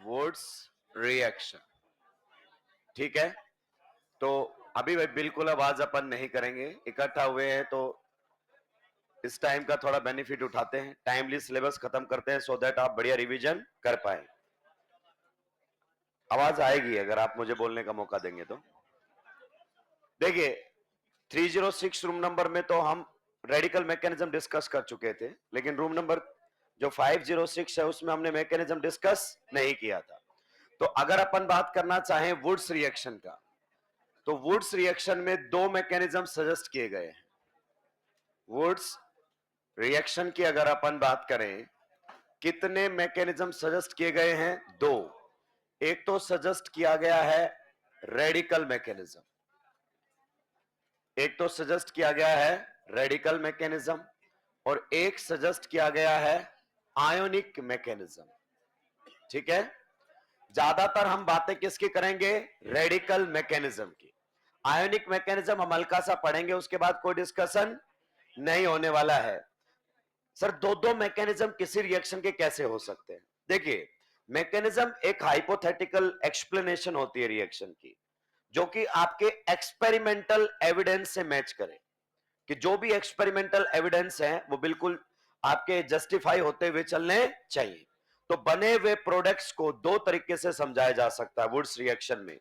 Wurtz reaction. ठीक है, तो अभी भाई बिल्कुल आवाज अपन नहीं करेंगे, इकट्ठा हुए हैं तो इस टाइम का थोड़ा बेनिफिट उठाते हैं, टाइमली सिलेबस खत्म करते हैं सो दैट आप बढ़िया रिवीजन कर पाए। आवाज आएगी अगर आप मुझे बोलने का मौका देंगे तो। देखिए 306 रूम नंबर में तो हम रेडिकल मैकेनिज्म डिस्कस कर चुके थे, लेकिन रूम नंबर जो 506 है उसमें हमने मैकेनिज्म डिस्कस नहीं किया था। तो अगर अपन बात करना चाहें वुड्स रिएक्शन का, तो वुड्स रिएक्शन में दो मैकेनिज्म सजेस्ट किए गए हैं। वुड्स रिएक्शन की अगर अपन बात करें, कितने मैकेनिज्म सजेस्ट किए गए हैं? दो। एक तो सजेस्ट किया गया है रेडिकल मैकेनिज्म, एक तो सजेस्ट किया गया है रेडिकल मैकेनिज्म, और एक सजेस्ट किया गया है आयोनिक मैकेनिज्म। ठीक है, ज्यादातर हम बातें किसकी करेंगे? रेडिकल मैकेनिज्म की। आयोनिक मैकेनिज्म हम हल्का सा पढ़ेंगे, उसके बाद कोई डिस्कशन नहीं होने वाला है। सर दो दो मैकेनिज्म किसी रिएक्शन के कैसे हो सकते हैं? देखिए, मैकेनिज्म एक हाइपोथेटिकल एक्सप्लेनेशन होती है रिएक्शन की, जो कि आपके एक्सपेरिमेंटल एविडेंस से मैच करे, कि जो भी एक्सपेरिमेंटल एविडेंस है वो बिल्कुल आपके जस्टिफाई होते हुए चलने चाहिए। तो बने हुए प्रोडक्ट्स को दो तरीके से समझाया जा सकता है वुड्स रिएक्शन में,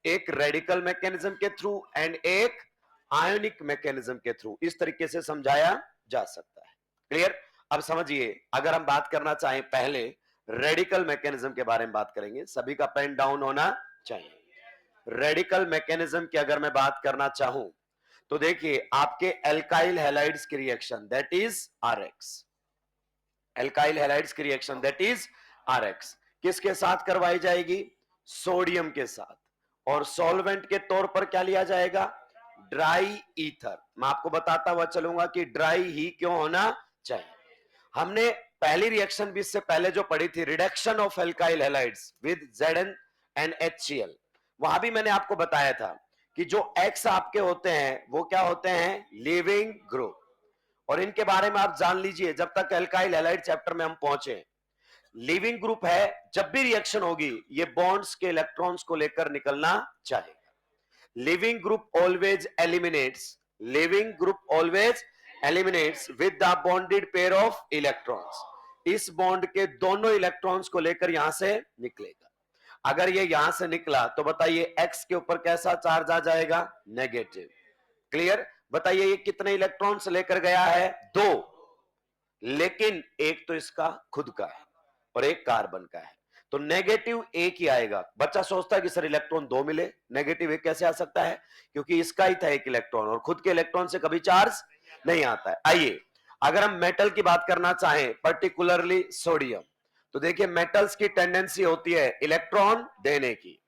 एक रेडिकल मैकेनिज्म के थ्रू एंड एक आयोनिक मैकेनिज्म के थ्रू। इस तरीके से समझाया जा सकता है। क्लियर? अब समझिए, अगर हम बात करना चाहें, पहले रेडिकल मैकेनिज्म के बारे में बात करेंगे, सभी का पेन डाउन होना चाहिए। रेडिकल मैकेनिज्म की अगर मैं बात करना चाहूं तो देखिए, आपके एल्काइल हैलाइड्स की reaction that is RX, alkyl halides की रिएक्शन दैट इज आरएक्स किसके साथ करवाई जाएगी? सोडियम के साथ। और सॉल्वेंट के तौर पर क्या लिया जाएगा? Dry ether. मैं आपको बताता हुआ चलूंगा कि ड्राई ही क्यों होना चाहिए। हमने पहली रिएक्शन भी इससे पहले जो पढ़ी थी, reduction of alkyl halides with Zn and HCl, वहां भी मैंने आपको बताया था कि जो X आपके होते हैं वो क्या होते हैं? Leaving group. और इनके बारे में आप जान लीजिए जब तक एल्काइल हैलाइड चैप्टर में हम पहुंचे। लिविंग ग्रुप है, जब भी रिएक्शन होगी ये बॉन्ड्स के इलेक्ट्रॉन्स को लेकर निकलना चाहेगा। Leaving group always eliminates, leaving group always eliminates with the bonded pair of electrons. इस बॉन्ड के दोनों इलेक्ट्रॉन्स को लेकर यहां से निकलेगा। अगर ये यहां से निकला तो बताइए एक्स के ऊपर कैसा चार्ज आ जाएगा? नेगेटिव। क्लियर? बताइए ये कितने इलेक्ट्रॉन्स लेकर गया है? दो। लेकिन एक तो इसका खुद का है और एक कार्बन का है, तो नेगेटिव एक ही आएगा। बच्चा सोचता है कि सर इलेक्ट्रॉन दो मिले, नेगेटिव एक कैसे आ सकता है? क्योंकि इसका ही था एक इलेक्ट्रॉन और खुद के इलेक्ट्रॉन से कभी चार्ज नहीं आता है। आइए, अगर हम मेटल की बात करना चाहें, पर्टिकुलरली सोडियम, तो देखिए मेटल्स की टेंडेंसी होती है इलेक्ट्रॉन देने की।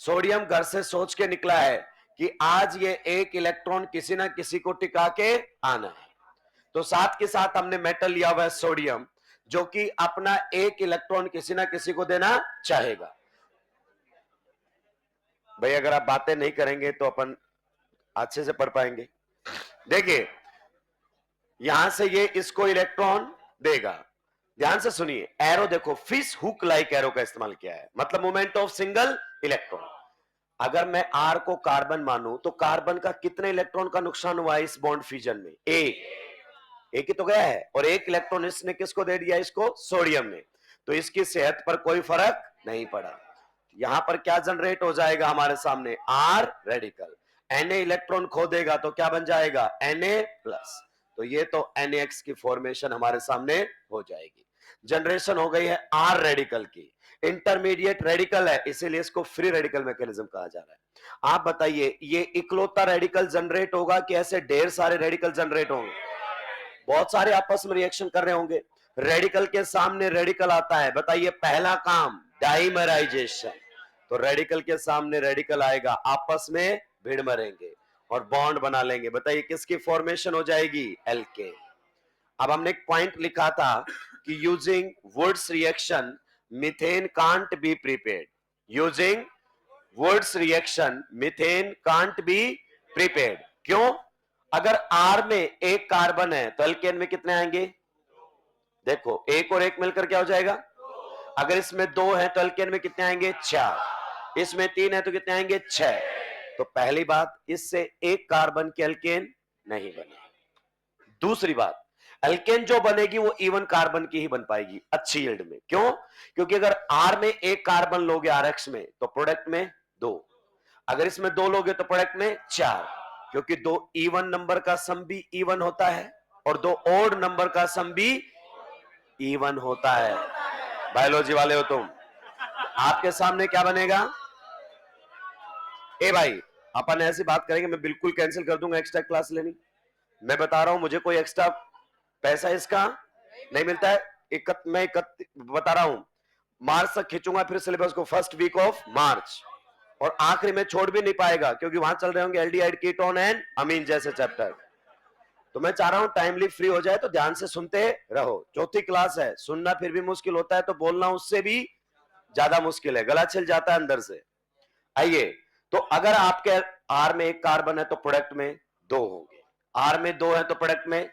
सोडियम घर से सोच के निकला है कि आज ये एक इलेक्ट्रॉन किसी ना किसी को टिका के आना है, तो साथ के साथ हमने मेटल लिया हुआ है सोडियम, जो कि अपना एक इलेक्ट्रॉन किसी ना किसी को देना चाहेगा। भाई अगर आप बातें नहीं करेंगे तो अपन अच्छे से पढ़ पाएंगे। देखिए, यहां से ये इसको इलेक्ट्रॉन देगा। ध्यान से सुनिए, एरो देखो, फिश हुक लाइक एरो का इस्तेमाल किया है, मतलब मोमेंट ऑफ सिंगल इलेक्ट्रॉन। अगर मैं आर को कार्बन मानूं तो कार्बन का कितने इलेक्ट्रॉन का नुकसान हुआ है इस बॉन्ड फ्यूजन में? एक ही तो गया है, और एक इलेक्ट्रॉन इसने किसको दे दिया? इसको, सोडियम ने। तो इसकी सेहत पर कोई फर्क नहीं पड़ा। यहां पर क्या जनरेट हो जाएगा हमारे सामने? R radical. Na इलेक्ट्रॉन खो देगा तो क्या बन जाएगा? Na plus. तो ये तो NaX की फॉर्मेशन हमारे सामने हो जाएगी। जनरेशन हो गई है आर रेडिकल की। इंटरमीडिएट रेडिकल है, इसीलिए इसको फ्री रेडिकल मैकेनिज्म कहा जा रहा है। आप बताइए, ये इकलौता रेडिकल जनरेट होगा कि ऐसे ढेर सारे रेडिकल जनरेट होंगे? बहुत सारे आपस में रिएक्शन कर रहे होंगे। रेडिकल के सामने रेडिकल आता है, बताइए पहला काम डाइमराइजेशन। तो रेडिकल के सामने रेडिकल आएगा, आपस में भिड़ मरेंगे और बॉन्ड बना लेंगे। बताइए किसकी फॉर्मेशन हो जाएगी? एल्केन। अब हमने एक पॉइंट लिखा था कि using Wurtz reaction methane can't be prepared. Using Wurtz reaction methane can't be prepared. क्यों? अगर आर में एक कार्बन है तो एल्केन में कितने आएंगे? देखो, एक और एक मिलकर क्या हो जाएगा? अगर इसमें 2 है तो एल्केन में कितने आएंगे? 4। इसमें 3 है तो कितने आएंगे? 6। तो पहली बात, इससे एक कार्बन की एल्केन नहीं बनेगी। दूसरी बात, एल्केन जो बनेगी वो इवन कार्बन की ही बन पाएगी अच्छी यील्ड में। क्यों? क्योंकि अगर आर में एक कार्बन लोगे आरएक्स में तो प्रोडक्ट में 2, अगर इसमें 2 लोगे तो प्रोडक्ट में 4, क्योंकि 2 इवन नंबर का सम भी इवन होता है और 2 ऑड नंबर का सम भी इवन होता है। बायोलॉजी वाले हो तुम। आपके सामने क्या बनेगा? ए भाई, अपन ऐसी बात करेंगे, मैं बिल्कुल कैंसिल कर दूंगा एक्स्ट्रा क्लास लेनी। मैं बता रहा हूं, मुझे कोई एक्स्ट्रा पैसा इसका नहीं मिलता है। मैं बता रहा हूं, मार्च तक खींचूंगा फिर सिलेबस को, फर्स्ट वीक ऑफ मार्च, और आखिरी में छोड़ भी नहीं पाएगा क्योंकि वहां चल रहे होंगे एल्डिहाइड, कीटोन एंड अमीन जैसे चैप्टर। तो मैं चाह रहा हूं टाइमली फ्री हो जाए तो ध्यान से सुनते रहो। चौथी क्लास है, सुनना फिर भी मुश्किल होता है तो बोलना उससे भी ज्यादा मुश्किल है, गला छिल जाता है अंदर से। आइए, तो अगर आपके आर में एक कार्बन है तो प्रोडक्ट में 2 होंगे, आर में 2 है तो प्रोडक्ट में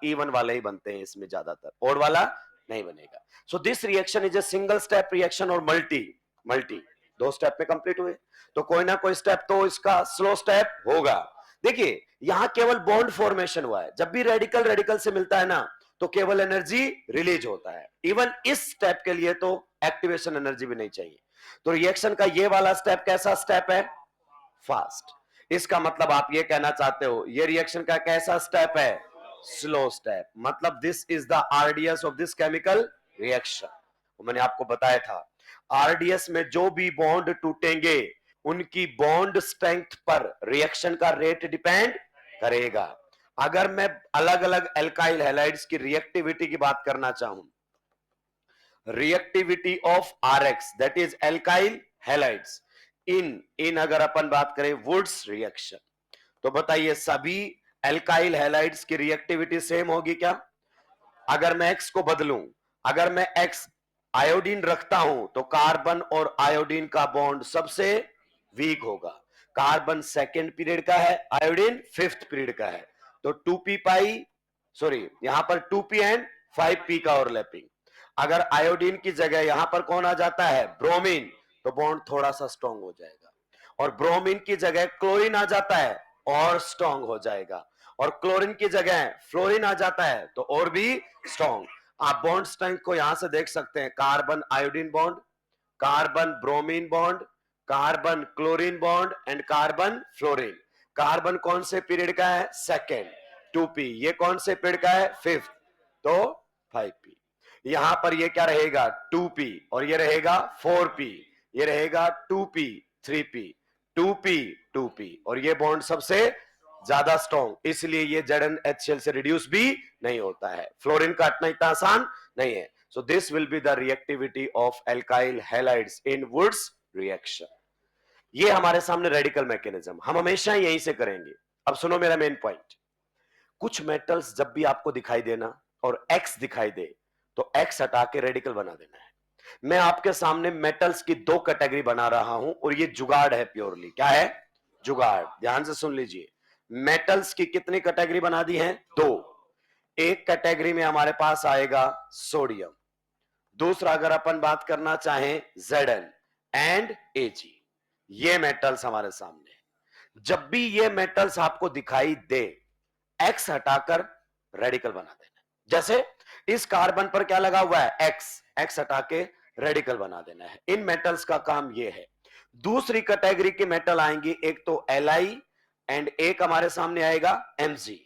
इवन वाले ही बनते हैं, इसमें ज्यादातर ओड वाला नहीं बनेगा। So this reaction is a single step reaction और मल्टी 2 स्टेप में कंप्लीट हुए, तो कोई ना कोई स्टेप तो इसका स्लो स्टेप होगा। देखिए, यहां केवल बॉन्ड फॉर्मेशन हुआ है, जब भी रेडिकल रेडिकल से मिलता है ना तो केवल एनर्जी रिलीज होता है। इवन इस स्टेप के लिए तो एक्टिवेशन एनर्जी भी नहीं चाहिए। तो रिएक्शन का ये वाला स्टेप कैसा स्टेप है? फास्ट। इसका मतलब आप ये कहना चाहते हो ये रिएक्शन का कैसा स्टेप है? Slow step. मतलब this is the RDS of this chemical reaction. मैंने आपको बताया था, आरडीएस में जो भी बॉन्ड टूटेंगे उनकी बॉन्ड स्ट्रेंथ पर रिएक्शन का रेट डिपेंड करेगा। अगर मैं अलग अलग एल्काइल हैलाइड्स की रिएक्टिविटी की बात करना चाहूं, reactivity of RX that is alkyl halides in अगर अपन बात करें वुड्स रिएक्शन, तो बताइए सभी एल्काइल हैलाइड्स की रिएक्टिविटी सेम होगी क्या? अगर मैं एक्स को बदलूं, अगर मैं एक्स आयोडीन रखता हूं तो कार्बन और आयोडीन का बॉन्ड सबसे वीक होगा। कार्बन सेकेंड पीरियड का है, आयोडीन फिफ्थ पीरियड का है, तो 2p पाई सॉरी यहां पर 2p एंड 5p का ओवरलैपिंग। अगर आयोडीन की जगह यहां पर कौन आ जाता है? ब्रोमीन, तो बॉन्ड थोड़ा सा स्ट्रॉन्ग हो जाएगा, और ब्रोमीन की जगह क्लोरीन आ जाता है और स्ट्रॉन्ग हो जाएगा, और क्लोरीन की जगह फ्लोरीन आ जाता है तो और भी स्ट्रॉन्ग। आप बॉन्ड स्ट्रेंथ को यहां से देख सकते हैं, carbon iodine bond, carbon bromine bond, carbon chlorine bond and carbon fluorine. Carbon कौन से पीरियड का है? Second, 2p। ये कौन से पीरियड का है? फिफ्थ, तो 5p। यहां पर ये क्या रहेगा? 2p, और ये रहेगा 4p, ये रहेगा 2p 3p 2p 2p, और ये बॉन्ड सबसे ज्यादा स्ट्रॉन्ग, इसलिए ये ZnHCl से रिड्यूस भी नहीं होता है। फ्लोरीन काटना इतना आसान नहीं है। सो this will be the reactivity of alkyl halides in Wurtz reaction. ये हमारे सामने रेडिकल मैकेनिज्म, हम हमेशा यहीं से करेंगे। अब सुनो मेरा मेन पॉइंट, कुछ मेटल्स जब भी आपको दिखाई देना और X दिखाई दे तो X हटा के रेडिकल बना देना है। मैं आपके सामने मेटल्स की 2 कैटेगरी बना रहा हूं और ये जुगाड़ है, प्योरली क्या है? जुगाड़। ध्यान से सुन लीजिए, मेटल्स की कितनी कैटेगरी बना दी है? 2। एक कैटेगरी में हमारे पास आएगा सोडियम, दूसरा अगर अपन बात करना चाहें Zn एंड Ag। ये मेटल्स हमारे सामने है। जब भी ये मेटल्स आपको दिखाई दे, X हटाकर रेडिकल बना देना। जैसे इस कार्बन पर क्या लगा हुआ है? X हटा के रेडिकल बना देना है। इन मेटल्स का काम ये है। दूसरी कैटेगरी के मेटल आएंगे, एक तो Li एंड एक हमारे सामने आएगा Mg।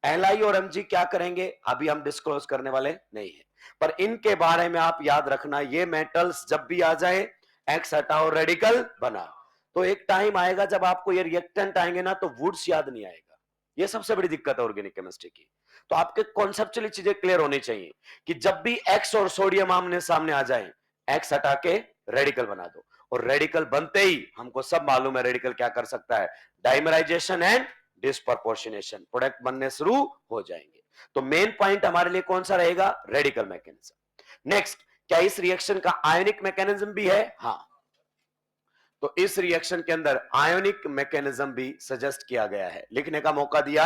Li और Mg क्या करेंगे अभी हम डिस्क्लोज करने वाले नहीं है, पर इनके बारे में आप याद रखना, ये मेटल्स जब भी आ जाए X हटाओ रेडिकल बना। तो एक टाइम आएगा जब आपको ये रिएक्टेंट आएंगे ना तो वुड्स याद नहीं आएगा। ये सबसे बड़ी दिक्कत है ऑर्गेनिक केमिस्ट्री की। तो आपके कॉन्सेप्चुअली चीजें क्लियर होनी चाहिए कि जब भी X और सोडियम आमने सामने आ जाए, X हटा के रेडिकल बना दो, और रेडिकल बनते ही हमको सब मालूम है रेडिकल क्या कर सकता है? डाइमराइजेशन एंड डिस्प्रपोर्शनेशन, प्रोडक्ट बनने शुरू हो जाएंगे। तो मेन पॉइंट हमारे लिए कौन सा रहेगा? Radical mechanism. नेक्स्ट, क्या इस रिएक्शन का आयोनिक मैकेनिज्म भी है? हाँ, तो इस रिएक्शन के अंदर आयोनिक मैकेनिज्म भी सजेस्ट किया गया है, लिखने का मौका दिया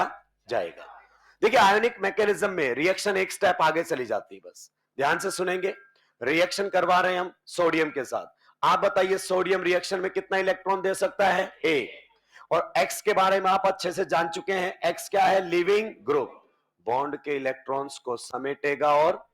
जाएगा। देखिए, आयोनिक मैकेनिज्म में रिएक्शन एक स्टेप आगे चली जाती है, बस ध्यान से सुनेंगे रिएक्शन करवा रहे हैं हम सोडियम के साथ। आप बताइए सोडियम रिएक्शन में कितना इलेक्ट्रॉन दे सकता है? एक। और एक्स के बारे में आप अच्छे से जान चुके हैं, एक्स क्या है? लिविंग ग्रुप, बॉन्ड के इलेक्ट्रॉन्स को समेटेगा और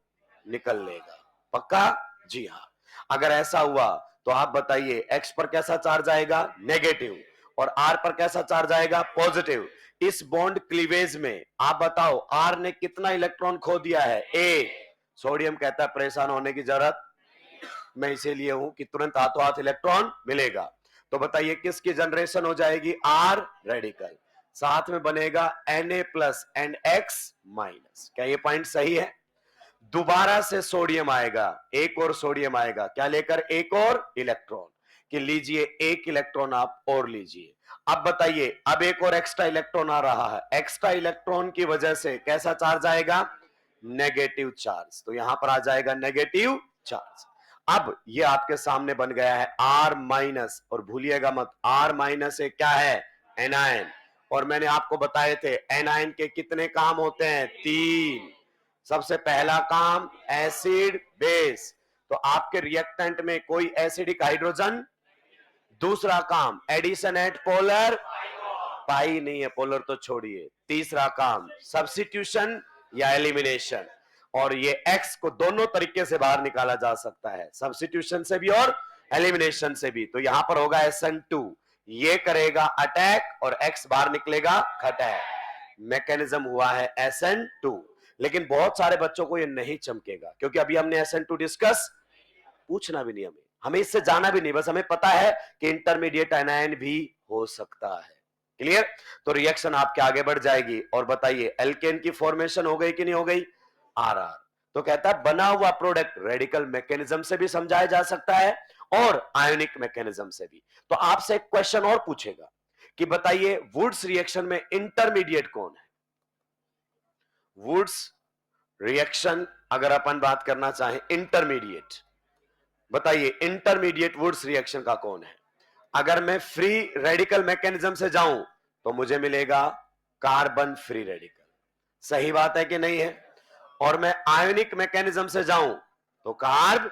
निकल लेगा। पक्का? जी हाँ। अगर ऐसा हुआ तो आप बताइए एक्स पर कैसा चार्ज आएगा? नेगेटिव। और आर पर कैसा चार्ज आएगा? पॉजिटिव। इस बॉन्ड क्लीवेज में आप बताओ आर ने कितना इलेक्ट्रॉन खो दिया है? एक। सोडियम कहता है परेशान होने की जरूरत, मैं इसीलिए हूं कि तुरंत हाथों हाथ इलेक्ट्रॉन मिलेगा। तो बताइए किसकी जनरेशन हो जाएगी? R radical. साथ में बनेगा Na plus and x minus. क्या ये पॉइंट सही है? दोबारा से सोडियम आएगा, एक और सोडियम आएगा, क्या लेकर? एक और इलेक्ट्रॉन, कि लीजिए एक इलेक्ट्रॉन आप और लीजिए। अब बताइए अब एक और एक्स्ट्रा इलेक्ट्रॉन आ रहा है, एक्स्ट्रा इलेक्ट्रॉन की वजह से कैसा चार्ज आएगा? Negative charge. तो यहां पर आ जाएगा नेगेटिव चार्ज। अब ये आपके सामने बन गया है आर माइनस, और भूलिएगा मत आर माइनस एक क्या है? एनायन। और मैंने आपको बताए थे एनायन के कितने काम होते हैं? तीन। सबसे पहला काम एसिड बेस, तो आपके रिएक्टेंट में कोई एसिडिक हाइड्रोजन। दूसरा काम एडिशन एट पोलर, पाई नहीं है पोलर तो छोड़िए। तीसरा काम सब्स्टिट्यूशन या एलिमिनेशन, और ये एक्स को दोनों तरीके से बाहर निकाला जा सकता है, सब्स्टिट्यूशन से भी और एलिमिनेशन से भी। तो यहां पर होगा SN2, ये करेगा अटैक और एक्स बाहर निकलेगा खटैक। मैकेनिज्म हुआ है SN2। लेकिन बहुत सारे बच्चों को ये नहीं चमकेगा क्योंकि अभी हमने SN2 डिस्कस, पूछना भी नहीं, हमें हमें इससे जाना भी नहीं, बस हमें पता है कि इंटरमीडिएट एनायन भी हो सकता है। क्लियर? तो रिएक्शन आपके आगे बढ़ जाएगी। और बताइए एल्केन की फॉर्मेशन हो गई कि नहीं हो गई? आर। तो कहता है बना हुआ प्रोडक्ट रेडिकल मैकेनिज्म से भी समझाया जा सकता है और आयोनिक मैकेनिज्म से भी। तो आपसे एक क्वेश्चन और पूछेगा कि बताइए वुड्स रिएक्शन में इंटरमीडिएट कौन है? वुड्स रिएक्शन अगर अपन बात करना चाहें इंटरमीडिएट, बताइए इंटरमीडिएट वुड्स रिएक्शन का कौन है? अगर मैं फ्री रेडिकल मैकेनिज्म से जाऊं तो मुझे मिलेगा कार्बन फ्री रेडिकल। सही बात है कि नहीं है? और मैं आयोनिक मैकेनिज्म से जाऊं तो कार्ब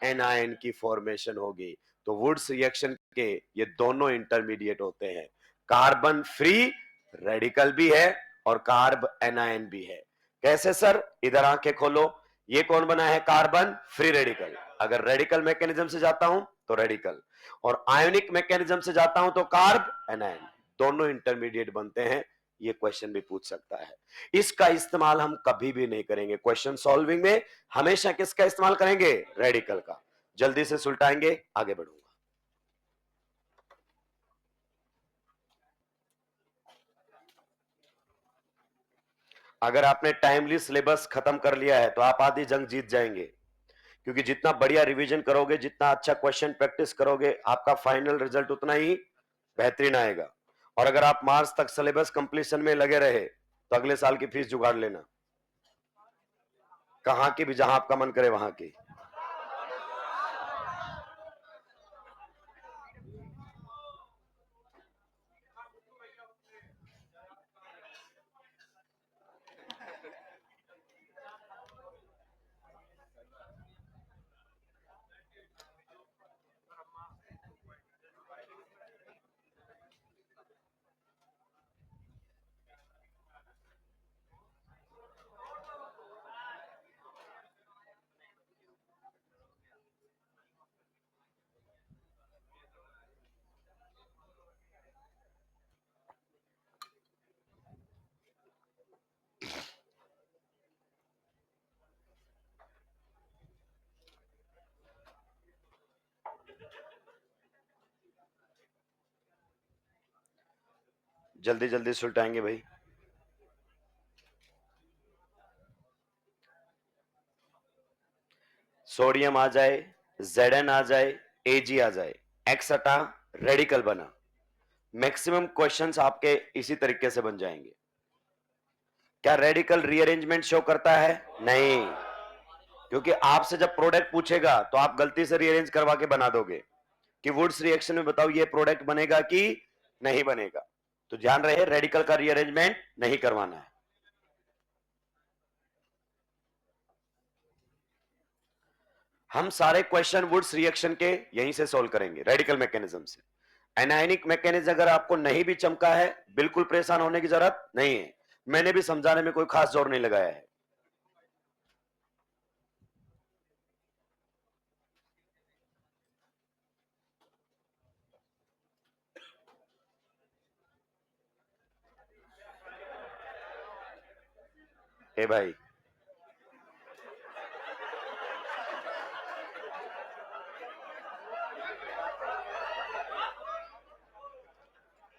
एनायन की फॉर्मेशन होगी। तो वुड्स रिएक्शन के ये दोनों इंटरमीडिएट होते हैं, कार्बन फ्री रेडिकल भी है और कार्ब एनायन भी है। कैसे सर? इधर आंखें खोलो, ये कौन बना है? Carbon free radical. अगर रेडिकल मैकेनिज्म से जाता हूं तो रेडिकल, और आयोनिक मैकेनिज्म से जाता हूं तो कार्ब एनायन, दोनों इंटरमीडिएट बनते हैं। ये क्वेश्चन भी पूछ सकता है। इसका इस्तेमाल हम कभी भी नहीं करेंगे क्वेश्चन सॉल्विंग में, हमेशा किसका इस्तेमाल करेंगे? रेडिकल का। जल्दी से सुलटाएंगे, आगे बढ़ूंगा। अगर आपने टाइमली सिलेबस खत्म कर लिया है तो आप आधी जंग जीत जाएंगे, क्योंकि जितना बढ़िया रिवीजन करोगे, जितना अच्छा क्वेश्चन प्रैक्टिस करोगे, आपका फाइनल रिजल्ट उतना ही बेहतरीन आएगा। और अगर आप मार्च तक सिलेबस कंप्लीशन में लगे रहे तो अगले साल की फीस जुगाड़ लेना, कहां की भी, जहां आपका मन करे वहां की। जल्दी जल्दी सुलटाएंगे भाई। सोडियम आ जाए, Zn आ जाए, Ag आ जाए, एक्स हटा, रेडिकल बना। मैक्सिमम क्वेश्चंस आपके इसी तरीके से बन जाएंगे। क्या रेडिकल रीअरेंजमेंट शो करता है? नहीं, क्योंकि आपसे जब प्रोडक्ट पूछेगा तो आप गलती से रीअरेंज करवा के बना दोगे कि वुड्स रिएक्शन में बताओ ये प्रोडक्ट बनेगा कि नहीं बनेगा। तो ध्यान रहे रेडिकल का रीअरेंजमेंट नहीं करवाना है। हम सारे क्वेश्चन वुड्स रिएक्शन के यहीं से सॉल्व करेंगे, रेडिकल मैकेनिज्म से। एनायनिक मैकेनिज्म अगर आपको नहीं भी चमका है, बिल्कुल परेशान होने की जरूरत नहीं है, मैंने भी समझाने में कोई खास जोर नहीं लगाया है। ए भाई,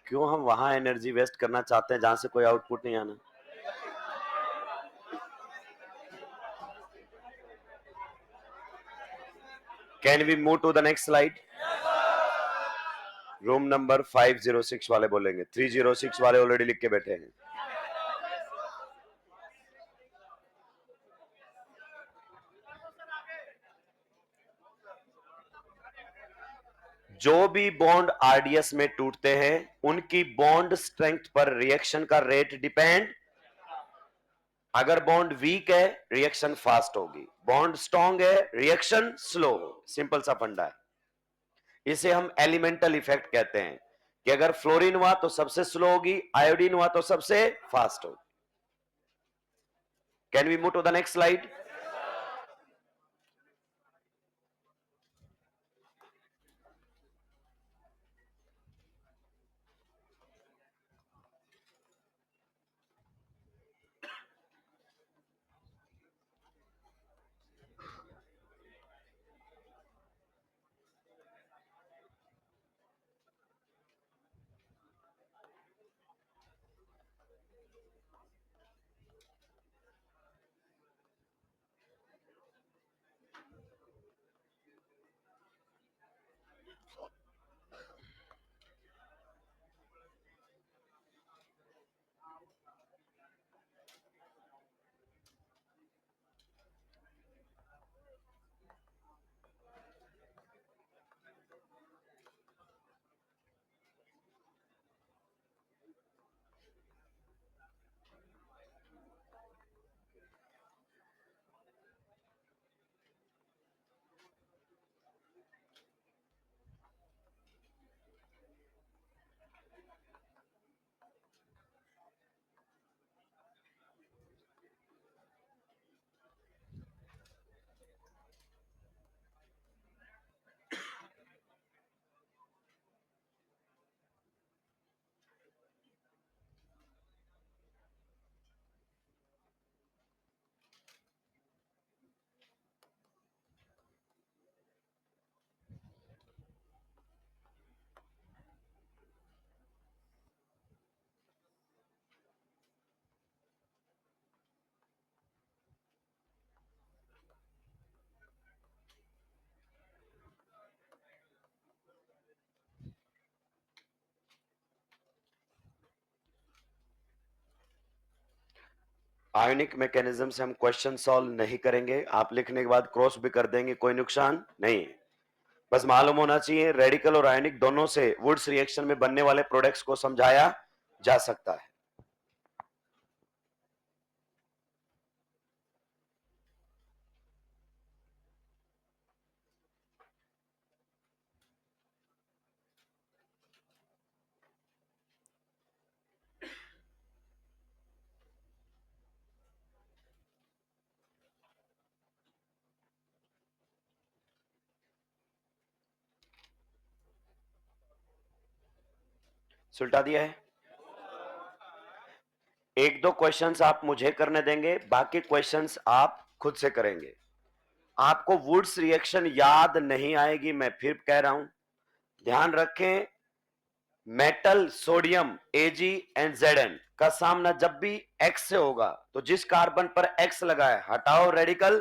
क्यों हम वहां एनर्जी वेस्ट करना चाहते हैं जहां से कोई आउटपुट नहीं आना? Can we move to the next slide? Room number 506 वाले बोलेंगे, 306 वाले ऑलरेडी लिख के बैठे हैं। जो भी बॉन्ड आरडीएस में टूटते हैं उनकी बॉन्ड स्ट्रेंथ पर रिएक्शन का रेट डिपेंड। अगर बॉन्ड वीक है रिएक्शन फास्ट होगी, बॉन्ड स्ट्रांग है रिएक्शन स्लो होगी। सिंपल सा फंडा है। इसे हम एलिमेंटल इफेक्ट कहते हैं कि अगर फ्लोरीन हुआ तो सबसे स्लो होगी, आयोडीन हुआ तो सबसे फास्ट होगी। Can we move to the next slide? Ionic mechanism से हम क्वेश्चन सॉल्व नहीं करेंगे, आप लिखने के बाद क्रॉस भी कर देंगे, कोई नुकसान नहीं। बस मालूम होना चाहिए रेडिकल और आयोनिक दोनों से वुड्स रिएक्शन में बनने वाले प्रोडक्ट्स को समझाया जा सकता है। सुलटा दिया है। एक दो क्वेश्चंस आप मुझे करने देंगे, बाकी क्वेश्चंस आप खुद से करेंगे। आपको वुड्स रिएक्शन याद नहीं आएगी, मैं फिर कह रहा हूं, ध्यान रखें। Metal sodium Ag and Zn का सामना जब भी X से होगा तो जिस कार्बन पर X लगा है हटाओ रेडिकल,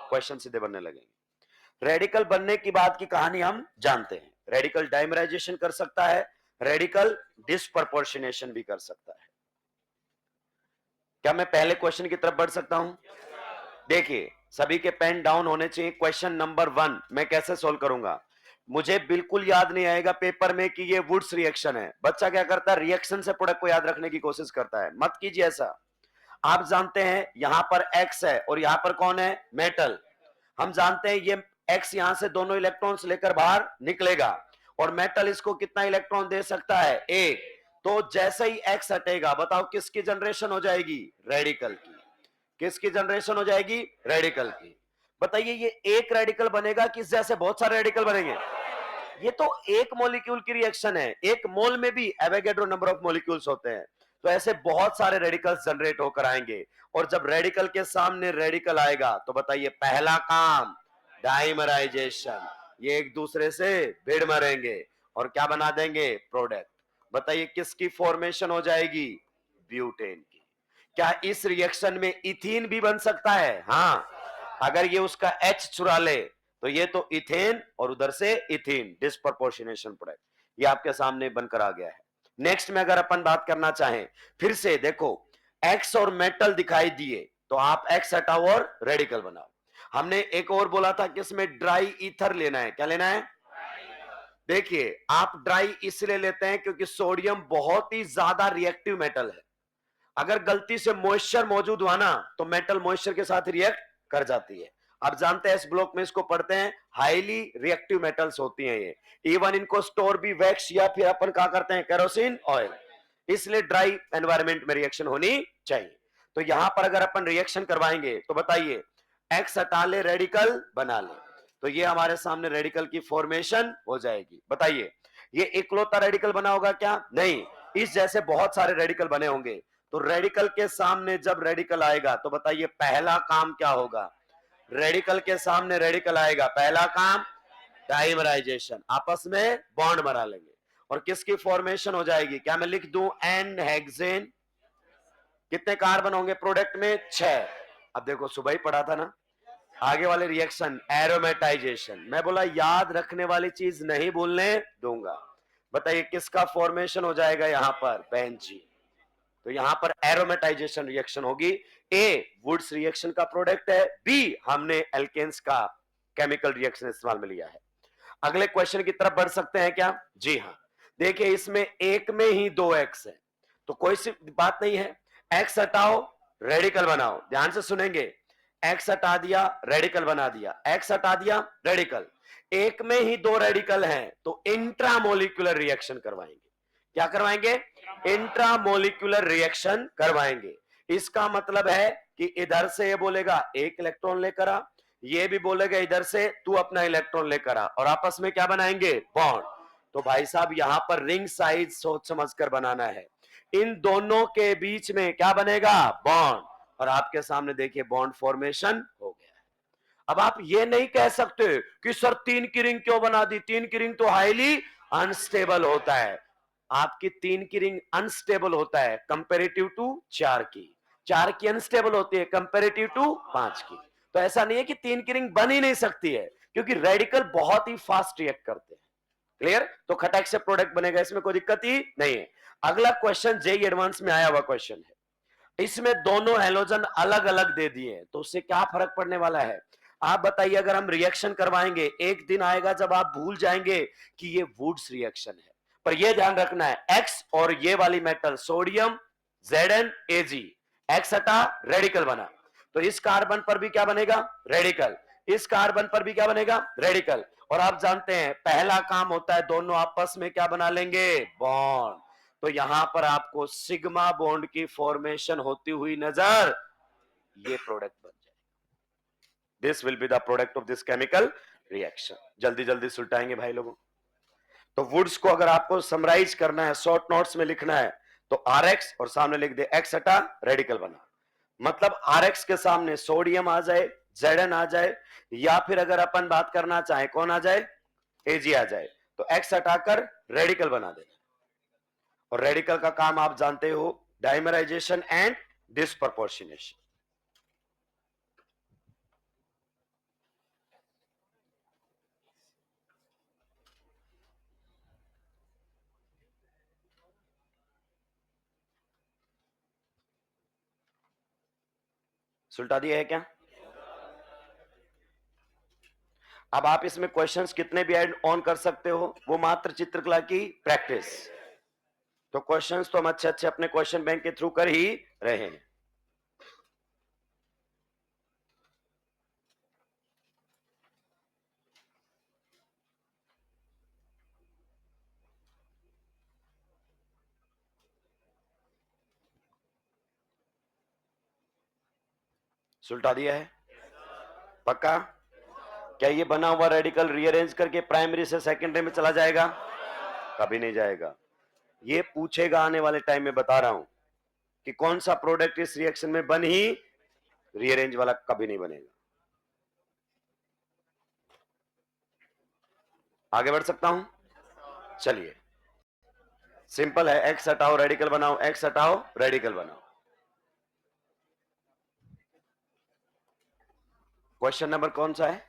क्वेश्चन सीधे बनने लगेंगे। रेडिकल बनने की बात की कहानी हम जानते हैं। रेडिकल डाइमराइजेशन कर सकता है, रेडिकल डिस्प्रपोर्शनेशन भी कर सकता है। क्या मैं पहले क्वेश्चन की तरफ बढ़ सकता हूं? देखिए, सभी के पेन डाउन होने चाहिए। क्वेश्चन नंबर 1 मैं कैसे सोल्व करूंगा? मुझे बिल्कुल याद नहीं आएगा पेपर में कि ये वुड्स रिएक्शन है। बच्चा क्या करता है, रिएक्शन से प्रोडक्ट को याद रखने की कोशिश करता है। मत कीजिए ऐसा। आप जानते हैं यहां पर X है और यहां पर कौन है, मेटल। हम जानते हैं ये एक्स यहां से दोनों इलेक्ट्रॉन्स लेकर बाहर निकलेगा और मेटल इसको कितना इलेक्ट्रॉन दे सकता है, एक। तो जैसे ही एक्स हटेगा, बताओ किसकी जनरेशन हो जाएगी, रेडिकल की। किसकी जनरेशन हो जाएगी, रेडिकल की। बताइए ये एक रेडिकल बनेगा कि जैसे बहुत सारे रेडिकल बनेंगे, ये तो एक मॉलिक्यूल की रिएक्शन है, एक मोल में भी एवोगैड्रो नंबर ऑफ मॉलिक्यूल्स होते हैं, तो ऐसे बहुत सारे रेडिकल्स जनरेट होकर आएंगे। और जब रेडिकल के सामने रेडिकल आएगा तो बताइए पहला काम डाइमराइजेशन, ये एक दूसरे से भिड़ मरेंगे और क्या बना देंगे, प्रोडक्ट। बताइए किसकी फॉर्मेशन हो जाएगी, ब्यूटेन की। क्या इस रिएक्शन में इथीन भी बन सकता है, हाँ। अगर ये उसका H चुरा ले तो ये तो इथेन और उधर से इथीन, डिस्प्रपोर्शनेशन प्रोडक्ट, ये आपके सामने बनकर आ गया है। नेक्स्ट में अगर अपन बात करना चाहें, फिर से देखो एक्स और मेटल दिखाई दिए तो आप एक्स हटाओ और रेडिकल बनाओ। हमने एक और बोला था कि इसमें ड्राई ईथर लेना है, क्या लेना है। देखिए आप ड्राई इसलिए लेते हैं क्योंकि सोडियम बहुत ही ज्यादा रिएक्टिव मेटल है। अगर गलती से मॉइस्चर मौजूद हुआ ना तो मेटल मॉइस्चर के साथ रिएक्ट कर जाती है। आप जानते हैं इस ब्लॉक में इसको पढ़ते हैं, हाईली रिएक्टिव मेटल्स होती हैं ये। इवन इनको स्टोर भी वैक्स या फिर अपन क्या करते हैं, केरोसिन ऑयल। इसलिए ड्राई एनवायरनमेंट में रिएक्शन होनी चाहिए। तो यहां पर अगर अपन रिएक्शन करवाएंगे तो बताइए एक्स हटा ले, रेडिकल बना ले, तो ये हमारे सामने रेडिकल की फॉर्मेशन हो जाएगी। बताइए ये इकलौता रेडिकल बना होगा क्या, नहीं, इस जैसे बहुत सारे रेडिकल बने होंगे। तो रेडिकल के सामने जब रेडिकल आएगा तो बताइए पहला काम क्या होगा, रेडिकल के सामने रेडिकल आएगा, पहला काम डाइमराइजेशन, आपस में बॉन्ड बना लेंगे और किसकी फॉर्मेशन हो जाएगी, क्या मैं लिख दूं, एन हेक्सेन। कितने कार्बन होंगे प्रोडक्ट में, 6। अब देखो सुबह ही पढ़ा था ना, आगे वाले रिएक्शन एरोमेटाइजेशन, मैं बोला याद रखने वाली चीज नहीं भूलने दूंगा। बताइए किसका फॉर्मेशन हो जाएगा यहां पर, बेंजीन। तो यहां पर एरोमेटाइजेशन रिएक्शन होगी। ए वुड्स रिएक्शन का प्रोडक्ट है, बी हमने एल्केन्स का केमिकल रिएक्शन इस्तेमाल में लिया है। अगले क्वेश्चन की तरफ बढ़ सकते हैं क्या, जी हाँ। देखिए इसमें एक में ही 2 एक्स है तो कोई सी बात नहीं है, एक्स हटाओ रेडिकल बनाओ, ध्यान से सुनेंगे। एक्स हटा दिया रेडिकल बना दिया, एक्स हटा दिया रेडिकल। एक में ही 2 रेडिकल हैं तो इंट्रामोलिकुलर रिएक्शन करवाएंगे। क्या करवाएंगे, इंट्रामोलिकुलर रिएक्शन करवाएंगे। इसका मतलब है कि इधर से ये बोलेगा एक इलेक्ट्रॉन लेकर आ, ये भी बोलेगा इधर से तू अपना इलेक्ट्रॉन लेकर आ, और आपस में क्या बनाएंगे, बॉन्ड। तो भाई साहब यहां पर रिंग साइज सोच समझकर बनाना है। इन दोनों के बीच में क्या बनेगा, बॉन्ड, और आपके सामने देखिए बॉन्ड फॉर्मेशन हो गया है। अब आप ये नहीं कह सकते कि सर 3 की रिंग क्यों बना दी, 3 की रिंग तो हाईली अनस्टेबल होता है। आपकी 3 की रिंग अनस्टेबल होता है कंपेरेटिव टू 4 की, 4 की अनस्टेबल होती है कंपेरेटिव टू 5 की। तो ऐसा नहीं है कि 3 की रिंग बन ही नहीं सकती है, क्योंकि रेडिकल बहुत ही फास्ट रिएक्ट करते हैं। क्लियर, तो खटक से प्रोडक्ट बनेगा, इसमें कोई दिक्कत ही नहीं है। अगला क्वेश्चन जेई एडवांस में आया हुआ क्वेश्चन है, इसमें दोनों हेलोजन अलग अलग दे दिए हैं, तो उससे क्या फर्क पड़ने वाला है। आप बताइए अगर हम रिएक्शन करवाएंगे, एक दिन आएगा जब आप भूल जाएंगे कि ये वुड्स रिएक्शन है, पर यह ध्यान रखना है एक्स और ये वाली मेटल सोडियम ZnAg, एक्स हटा रेडिकल बना, तो इस कार्बन पर भी क्या बनेगा, रेडिकल, इस कार्बन पर भी क्या बनेगा, रेडिकल। और आप जानते हैं पहला काम होता है दोनों आपस में क्या बना लेंगे, बॉन्ड। तो यहां पर आपको सिग्मा बॉन्ड की फॉर्मेशन होती हुई नजर, ये प्रोडक्ट बन जाएगा। This will be the product of this chemical reaction. जल्दी जल्दी सुलटाएंगे भाई लोगों। तो वुड्स को अगर आपको समराइज करना है, शॉर्ट नोट्स में लिखना है, तो RX और सामने लिख दे एक्स हटा रेडिकल बना। मतलब RX के सामने सोडियम आ जाए, Zn आ जाए, या फिर अगर अपन बात करना चाहे कौन आ जाए, Ag आ जाए, तो एक्स हटाकर रेडिकल बना देना। और रेडिकल का काम आप जानते हो, डाइमराइजेशन एंड डिस्प्रपोर्शनेशन। सुलटा दिया है क्या। अब आप इसमें क्वेश्चंस कितने भी ऐड ऑन कर सकते हो, वो मात्र चित्रकला की प्रैक्टिस। तो क्वेश्चंस तो हम अच्छे अच्छे अपने क्वेश्चन बैंक के थ्रू कर ही रहे हैं। सुलटा दिया है, पक्का? क्या ये बना हुआ रेडिकल रीअरेंज करके प्राइमरी से सेकेंडरी में चला जाएगा? कभी नहीं जाएगा। ये पूछेगा आने वाले टाइम में, बता रहा हूं कि कौन सा प्रोडक्ट इस रिएक्शन में बन ही, रीअरेंज वाला कभी नहीं बनेगा। आगे बढ़ सकता हूं? चलिए, सिंपल है, एक्स हटाओ रेडिकल बनाओ, एक्स हटाओ रेडिकल बनाओ। क्वेश्चन नंबर कौन सा है?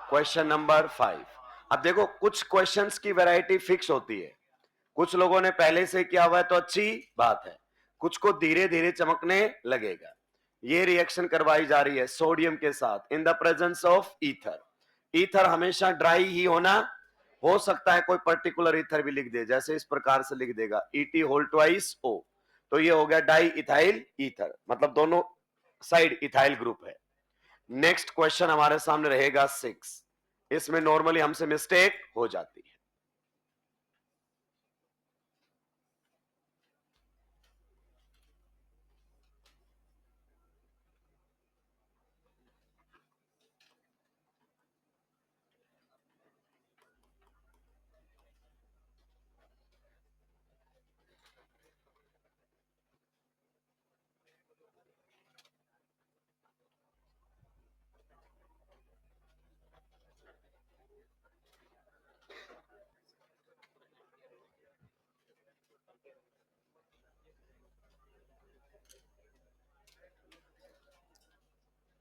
Question number 5। अब देखो, कुछ क्वेश्चंस की वैरायटी फिक्स होती है, कुछ लोगों ने पहले से किया हुआ है तो अच्छी बात है, कुछ को धीरे धीरे चमकने लगेगा। ये रिएक्शन करवाई जा रही है सोडियम के साथ in the presence of ether. Ether हमेशा ड्राई ही होना, हो सकता है कोई पर्टिकुलर ईथर भी लिख दे, जैसे इस प्रकार से लिख देगा ET होल ट्वाइस O, तो ये हो गया डाई इथाइल ईथर, मतलब दोनों साइड इथाइल ग्रुप है। नेक्स्ट क्वेश्चन हमारे सामने रहेगा 6। इसमें नॉर्मली हमसे मिस्टेक हो जाती है।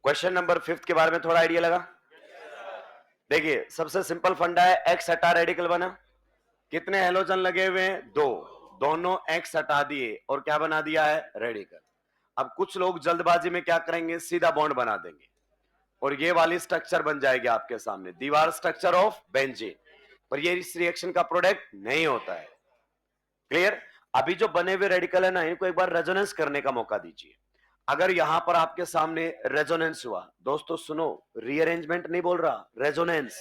क्वेश्चन नंबर 5 के बारे में थोड़ा आइडिया लगा? देखिए, सबसे सिंपल फंडा है, एक्स हटा रेडिकल बना। कितने हेलोजन लगे हुए हैं? 2। दोनों एक्स हटा दिए और क्या बना दिया है? रेडिकल। अब कुछ लोग जल्दबाजी में क्या करेंगे, सीधा बॉन्ड बना देंगे और ये वाली स्ट्रक्चर बन जाएगी आपके सामने, दीवार स्ट्रक्चर ऑफ बेंजीन। पर ये इस रिएक्शन का प्रोडक्ट नहीं होता है। क्लियर? अभी जो बने हुए रेडिकल है ना, इनको एक बार रेजोनेंस करने का मौका दीजिए। अगर यहां पर आपके सामने रेजोनेंस हुआ, दोस्तों सुनो, रीअरेंजमेंट नहीं बोल रहा, रेजोनेंस।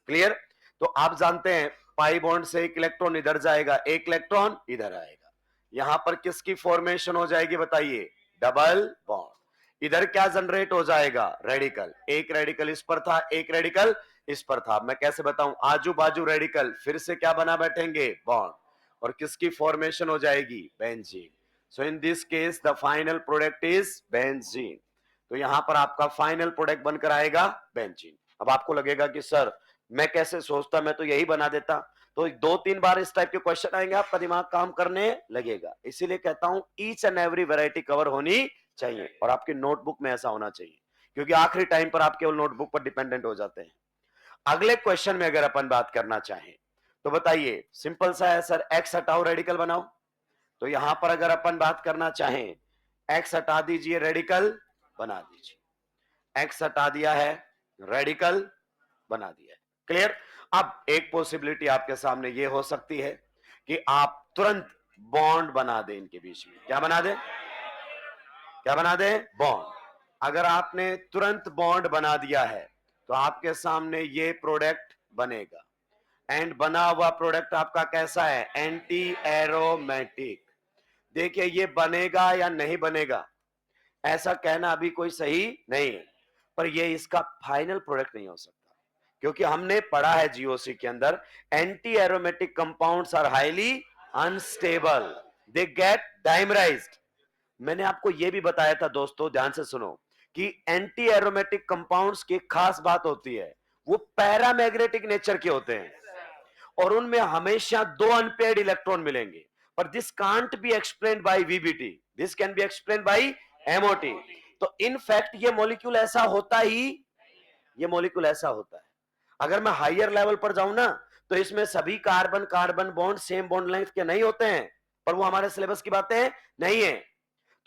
क्लियर? तो आप जानते हैं पाई बॉन्ड से एक इलेक्ट्रॉन इधर जाएगा, एक इलेक्ट्रॉन इधर आएगा। यहां पर किसकी फॉर्मेशन हो जाएगी बताइए? Double bond. इधर क्या जनरेट हो जाएगा? रेडिकल। एक रेडिकल इस पर था, एक रेडिकल इस पर था। मैं कैसे बताऊं? आजू बाजू रेडिकल फिर से क्या बना बैठेंगे? बॉन्ड। और किसकी फॉर्मेशन हो जाएगी? Benzene. So in this case the final product is benzene. तो यहां पर आपका फाइनल प्रोडक्ट बनकर आएगा बेंजीन। अब आपको लगेगा कि सर मैं कैसे सोचता, मैं तो यही बना देता। तो 2-3 बार इस टाइप के क्वेश्चन आएंगे, आपका दिमाग काम करने लगेगा। इसीलिए कहता हूं each and every variety cover होनी चाहिए और आपकी नोटबुक में ऐसा होना चाहिए, क्योंकि आखिरी टाइम पर आप केवल नोटबुक पर डिपेंडेंट हो जाते हैं। अगले क्वेश्चन में अगर अपन बात करना चाहें तो बताइए, सिंपल सा है सर, एक्स हटाओ रेडिकल बनाओ। तो यहां पर अगर अपन बात करना चाहें, एक्स हटा दीजिए रेडिकल बना दीजिए। एक्स हटा दिया है, रेडिकल बना दिया है। क्लियर? अब एक पॉसिबिलिटी आपके सामने ये हो सकती है कि आप तुरंत बॉन्ड बना दें इनके बीच में। क्या बना दें? क्या बना दें? बॉन्ड। अगर आपने तुरंत बॉन्ड बना दिया है तो आपके सामने ये प्रोडक्ट बनेगा। एंड बना हुआ प्रोडक्ट आपका कैसा है? Anti aromatic. देखिए, ये बनेगा या नहीं बनेगा ऐसा कहना अभी कोई सही नहीं है, पर ये इसका फाइनल प्रोडक्ट नहीं हो सकता, क्योंकि हमने पढ़ा है जीओसी के अंदर, anti aromatic compounds are highly unstable, they get dimerized. मैंने आपको यह भी बताया था दोस्तों, ध्यान से सुनो, कि एंटी एरोमेटिक कंपाउंड्स की खास बात होती है, वो पैरामैग्नेटिक नेचर के होते हैं और उनमें हमेशा 2 अनपेयर्ड इलेक्ट्रॉन मिलेंगे। पर this can't be explained bye VBT, this can be explained bye MOT. तो इन फैक्ट ये मॉलिक्यूल ऐसा होता ही, ये मॉलिक्यूल ऐसा होता है। अगर मैं हायर लेवल पर जाऊं ना, तो इसमें सभी carbon carbon bond same bond length के नहीं होते हैं, पर वो हमारे सिलेबस की बातें नहीं है।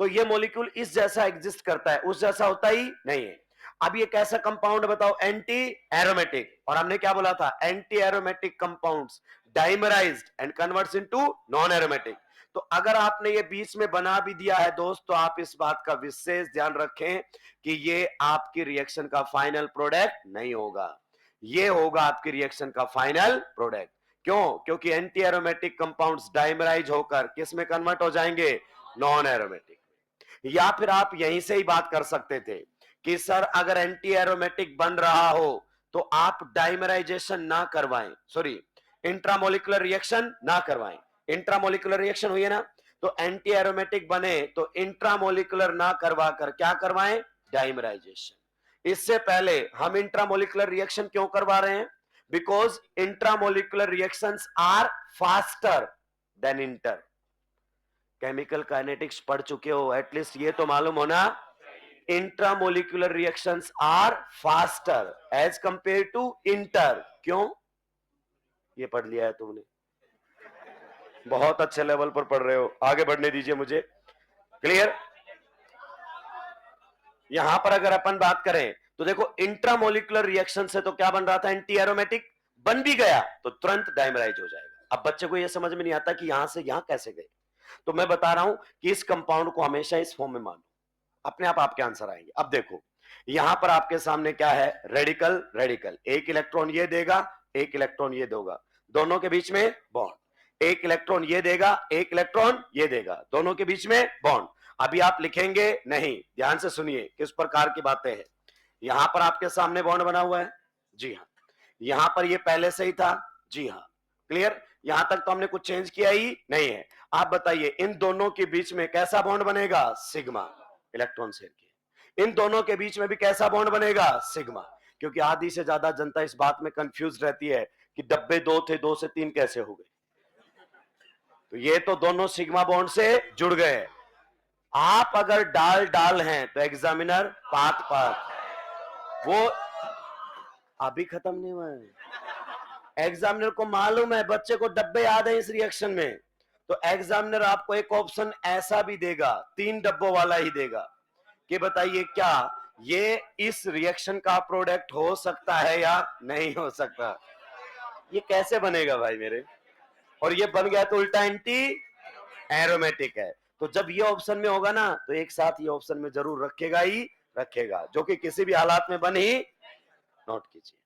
तो ये मॉलिक्यूल इस जैसा एग्जिस्ट करता है, उस जैसा होता ही नहीं है। अब ये कैसा कंपाउंड बताओ? Anti aromatic. और हमने क्या बोला था? Anti aromatic compounds dimerized and converts into non aromatic. तो अगर आपने ये बीच में बना भी दिया है दोस्त, तो आप इस बात का विशेष ध्यान रखें कि ये आपकी रिएक्शन का फाइनल प्रोडक्ट नहीं होगा, ये होगा आपकी रिएक्शन का फाइनल प्रोडक्ट। क्यों? क्योंकि एंटी एरोमेटिक कंपाउंड्स डाइमराइज होकर किस में कन्वर्ट हो जाएंगे? Non aromatic. या फिर आप यहीं से ही बात कर सकते थे कि सर अगर एंटी एरोमेटिक बन रहा हो तो आप डाइमराइजेशन ना करवाएं, सॉरी इंट्रामोलिकुलर रिएक्शन ना करवाएं। इंट्रामोलिकुलर रिएक्शन हुई है ना, तो एंटी एरोमेटिक बने तो इंट्रामोलिकुलर ना करवा कर क्या करवाएं, डाइमराइजेशन। इससे पहले हम इंट्रामोलिकुलर रिएक्शन क्यों करवा रहे हैं, because intramolecular reactions are faster than inter. Chemical kinetics पढ़ चुके हो, एटलीस्ट ये तो मालूम होना, intramolecular reactions are faster as compare to inter. क्यों, ये पढ़ लिया है तुमने, बहुत अच्छे लेवल पर पढ़ रहे हो, आगे बढ़ने दीजिए मुझे। क्लियर। यहां पर अगर अपन बात करें तो देखो इंट्रामोलिकुलर रिएक्शन से तो क्या बन रहा था, एंटी एरोमेटिक, बन भी गया तो तुरंत डाइमराइज हो जाएगा। अब बच्चे को यह समझ में नहीं आता कि यहां से यहां कैसे गए, तो मैं बता रहा हूं कि इस कंपाउंड को हमेशा इस फॉर्म में मानो, अपने आप आपके आंसर आएंगे। अब देखो यहां पर आपके सामने क्या है, रेडिकल, रेडिकल, एक इलेक्ट्रॉन ये देगा, एक इलेक्ट्रॉन ये देगा, दोनों के बीच में बॉन्ड, एक इलेक्ट्रॉन ये देगा, एक इलेक्ट्रॉन ये देगा, दोनों के बीच में बॉन्ड। अभी आप लिखेंगे नहीं, ध्यान से सुनिए किस प्रकार की बातें हैं। यहां पर आपके सामने बॉन्ड बना हुआ है, जी हाँ, यहां पर ये पहले से ही था, जी हाँ, क्लियर, यहां तक तो हमने कुछ चेंज किया ही नहीं है। आप बताइए इन दोनों के बीच में कैसा बॉन्ड बनेगा, सिग्मा, इलेक्ट्रॉन शेयर के। इन दोनों के बीच में भी कैसा बॉन्ड बनेगा, सिग्मा, क्योंकि आधी से ज्यादा जनता इस बात में कंफ्यूज रहती है कि डब्बे दो थे, 2 से 3 कैसे हो गए, तो ये तो दोनों सिग्मा बॉन्ड से जुड़ गए। आप अगर डाल डाल हैं तो एग्जामिनर पात पात, वो अभी खत्म नहीं हुआ है, एग्जामिनर को मालूम है, बच्चे को डब्बे याद है इस रिएक्शन में, तो एग्जामिनर आपको एक ऑप्शन ऐसा भी देगा, 3 डब्बों वाला ही देगा, कि बताइए क्या ये इस रिएक्शन का प्रोडक्ट हो सकता है या नहीं हो सकता। ये कैसे बनेगा भाई मेरे, और ये बन गया तो उल्टा एंटी एरोमेटिक है। तो जब ये ऑप्शन में होगा ना तो एक साथ ये ऑप्शन में जरूर रखेगा ही रखेगा, जो कि किसी भी हालात में बन ही, नोट कीजिए।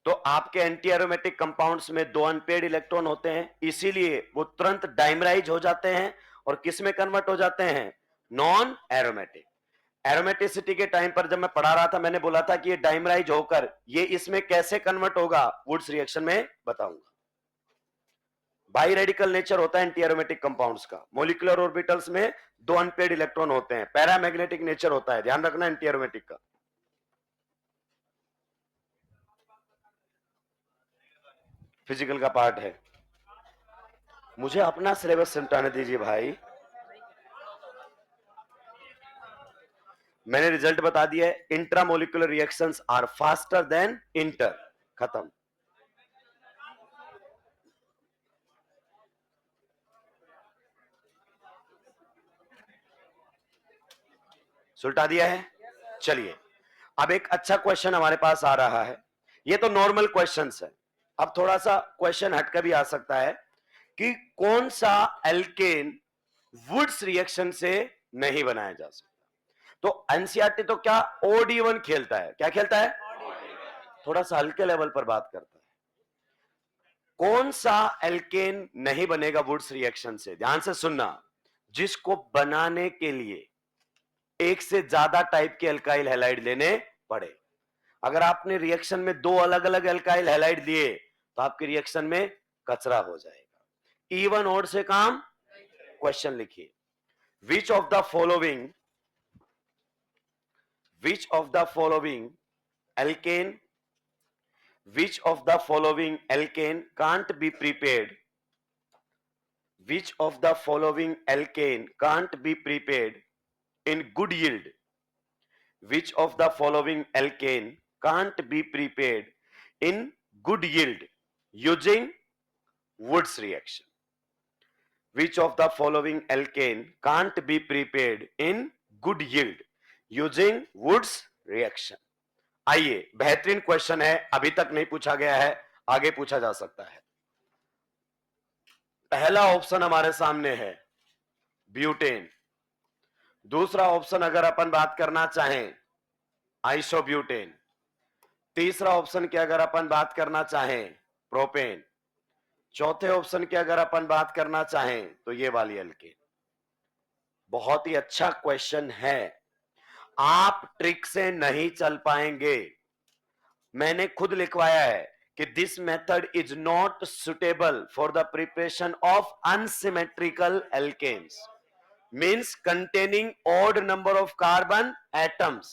तो आपके एंटी एरोमेटिक कंपाउंड्स में 2 अनपेयर्ड इलेक्ट्रॉन होते हैं, इसीलिए वो तुरंत डाइमराइज हो जाते हैं और किस में कन्वर्ट हो जाते हैं, नॉन एरोमेटिक। एरोमेटिसिटी के टाइम पर जब मैं पढ़ा रहा था मैंने बोला था कि ये डाइमराइज होकर ये इसमें कैसे कन्वर्ट होगा, वुड्स रिएक्शन में बताऊंगा। बाई रेडिकल नेचर होता है एंटी एरोमेटिक कंपाउंड्स का, मोलिकुलर ऑर्बिटल्स में 2 अनपेयर्ड इलेक्ट्रॉन होते हैं, पैरामैग्नेटिक नेचर होता है, ध्यान रखना एंटी एरोमेटिक का। फिजिकल का पार्ट है, मुझे अपना सिलेबस सिमटाने दीजिए भाई, मैंने रिजल्ट बता दिया है, intramolecular reactions are faster than inter, खत्म। सुलटा दिया है। चलिए अब एक अच्छा क्वेश्चन हमारे पास आ रहा है, ये तो नॉर्मल क्वेश्चंस है, अब थोड़ा सा क्वेश्चन हटकर भी आ सकता है कि कौन सा एल्केन वुड्स रिएक्शन से नहीं बनाया जा सकता। तो एनसीईआरटी तो क्या OD1 खेलता है, क्या खेलता है, थोड़ा सा हल्के लेवल पर बात करता है। कौन सा एल्केन नहीं बनेगा वुड्स रिएक्शन से, ध्यान से सुनना, जिसको बनाने के लिए एक से ज्यादा टाइप के एल्काइल हैलाइड लेने पड़े। अगर आपने रिएक्शन में 2 अलग अलग एल्काइल हैलाइड लिए तो आपके रिएक्शन में कचरा हो जाएगा। इवन ओड से काम, क्वेश्चन लिखिए, which of the following alkane which of the following alkane can't be prepared, which of the following alkane can't be prepared in good yield, which of the following alkane can't be prepared in good yield using Woods reaction, which of the following alkane can't be prepared in good yield using Woods reaction। आइए, बेहतरीन question है, अभी तक नहीं पूछा गया है, आगे पूछा जा सकता है। पहला ऑप्शन हमारे सामने है ब्यूटेन, दूसरा ऑप्शन अगर अपन बात करना चाहें आइसोब्यूटेन, तीसरा ऑप्शन की अगर अपन बात करना चाहें प्रोपेन, चौथे ऑप्शन की अगर अपन बात करना चाहें तो ये वाली एल्केन। बहुत ही अच्छा क्वेश्चन है, आप ट्रिक से नहीं चल पाएंगे। मैंने खुद लिखवाया है कि this method is not suitable for the preparation of unsymmetrical alkenes, means containing odd number of carbon atoms.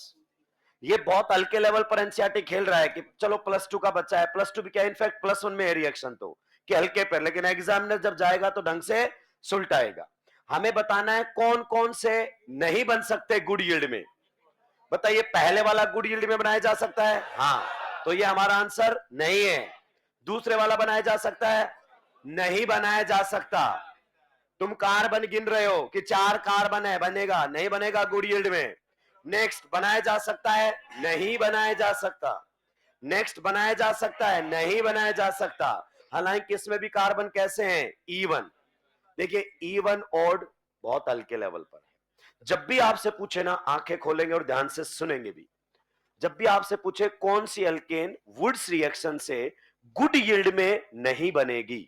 ये बहुत हल्के लेवल पर एनसीईआरटी खेल रहा है कि चलो +2 का बच्चा है, +2 भी क्या, इनफैक्ट +1 में है रिएक्शन तो कि हल्के पर, लेकिन एग्जामिनर जब जाएगा तो ढंग से सुलटाएगा। हमें बताना है कौन कौन से नहीं बन सकते गुड यील्ड में। बताइए, पहले वाला गुड यील्ड में बनाया जा सकता है? हाँ, तो ये हमारा आंसर नहीं है। दूसरे वाला बनाया जा सकता है? नहीं बनाया जा सकता। तुम कार्बन गिन रहे हो कि 4 कार्बन है, बनेगा नहीं बनेगा गुड यील्ड में। नेक्स्ट, बनाया जा सकता है? नहीं बनाया जा सकता। नेक्स्ट, बनाया जा सकता है? नहीं बनाया जा सकता। हालांकि इसमें भी कार्बन कैसे हैं? इवन। देखिए, इवन ऑड बहुत हल्के लेवल पर है। जब भी आपसे पूछे ना, आंखें खोलेंगे और ध्यान से सुनेंगे भी, जब भी आपसे पूछे कौन सी एल्केन वुड्स रिएक्शन से गुड यील्ड में नहीं बनेगी,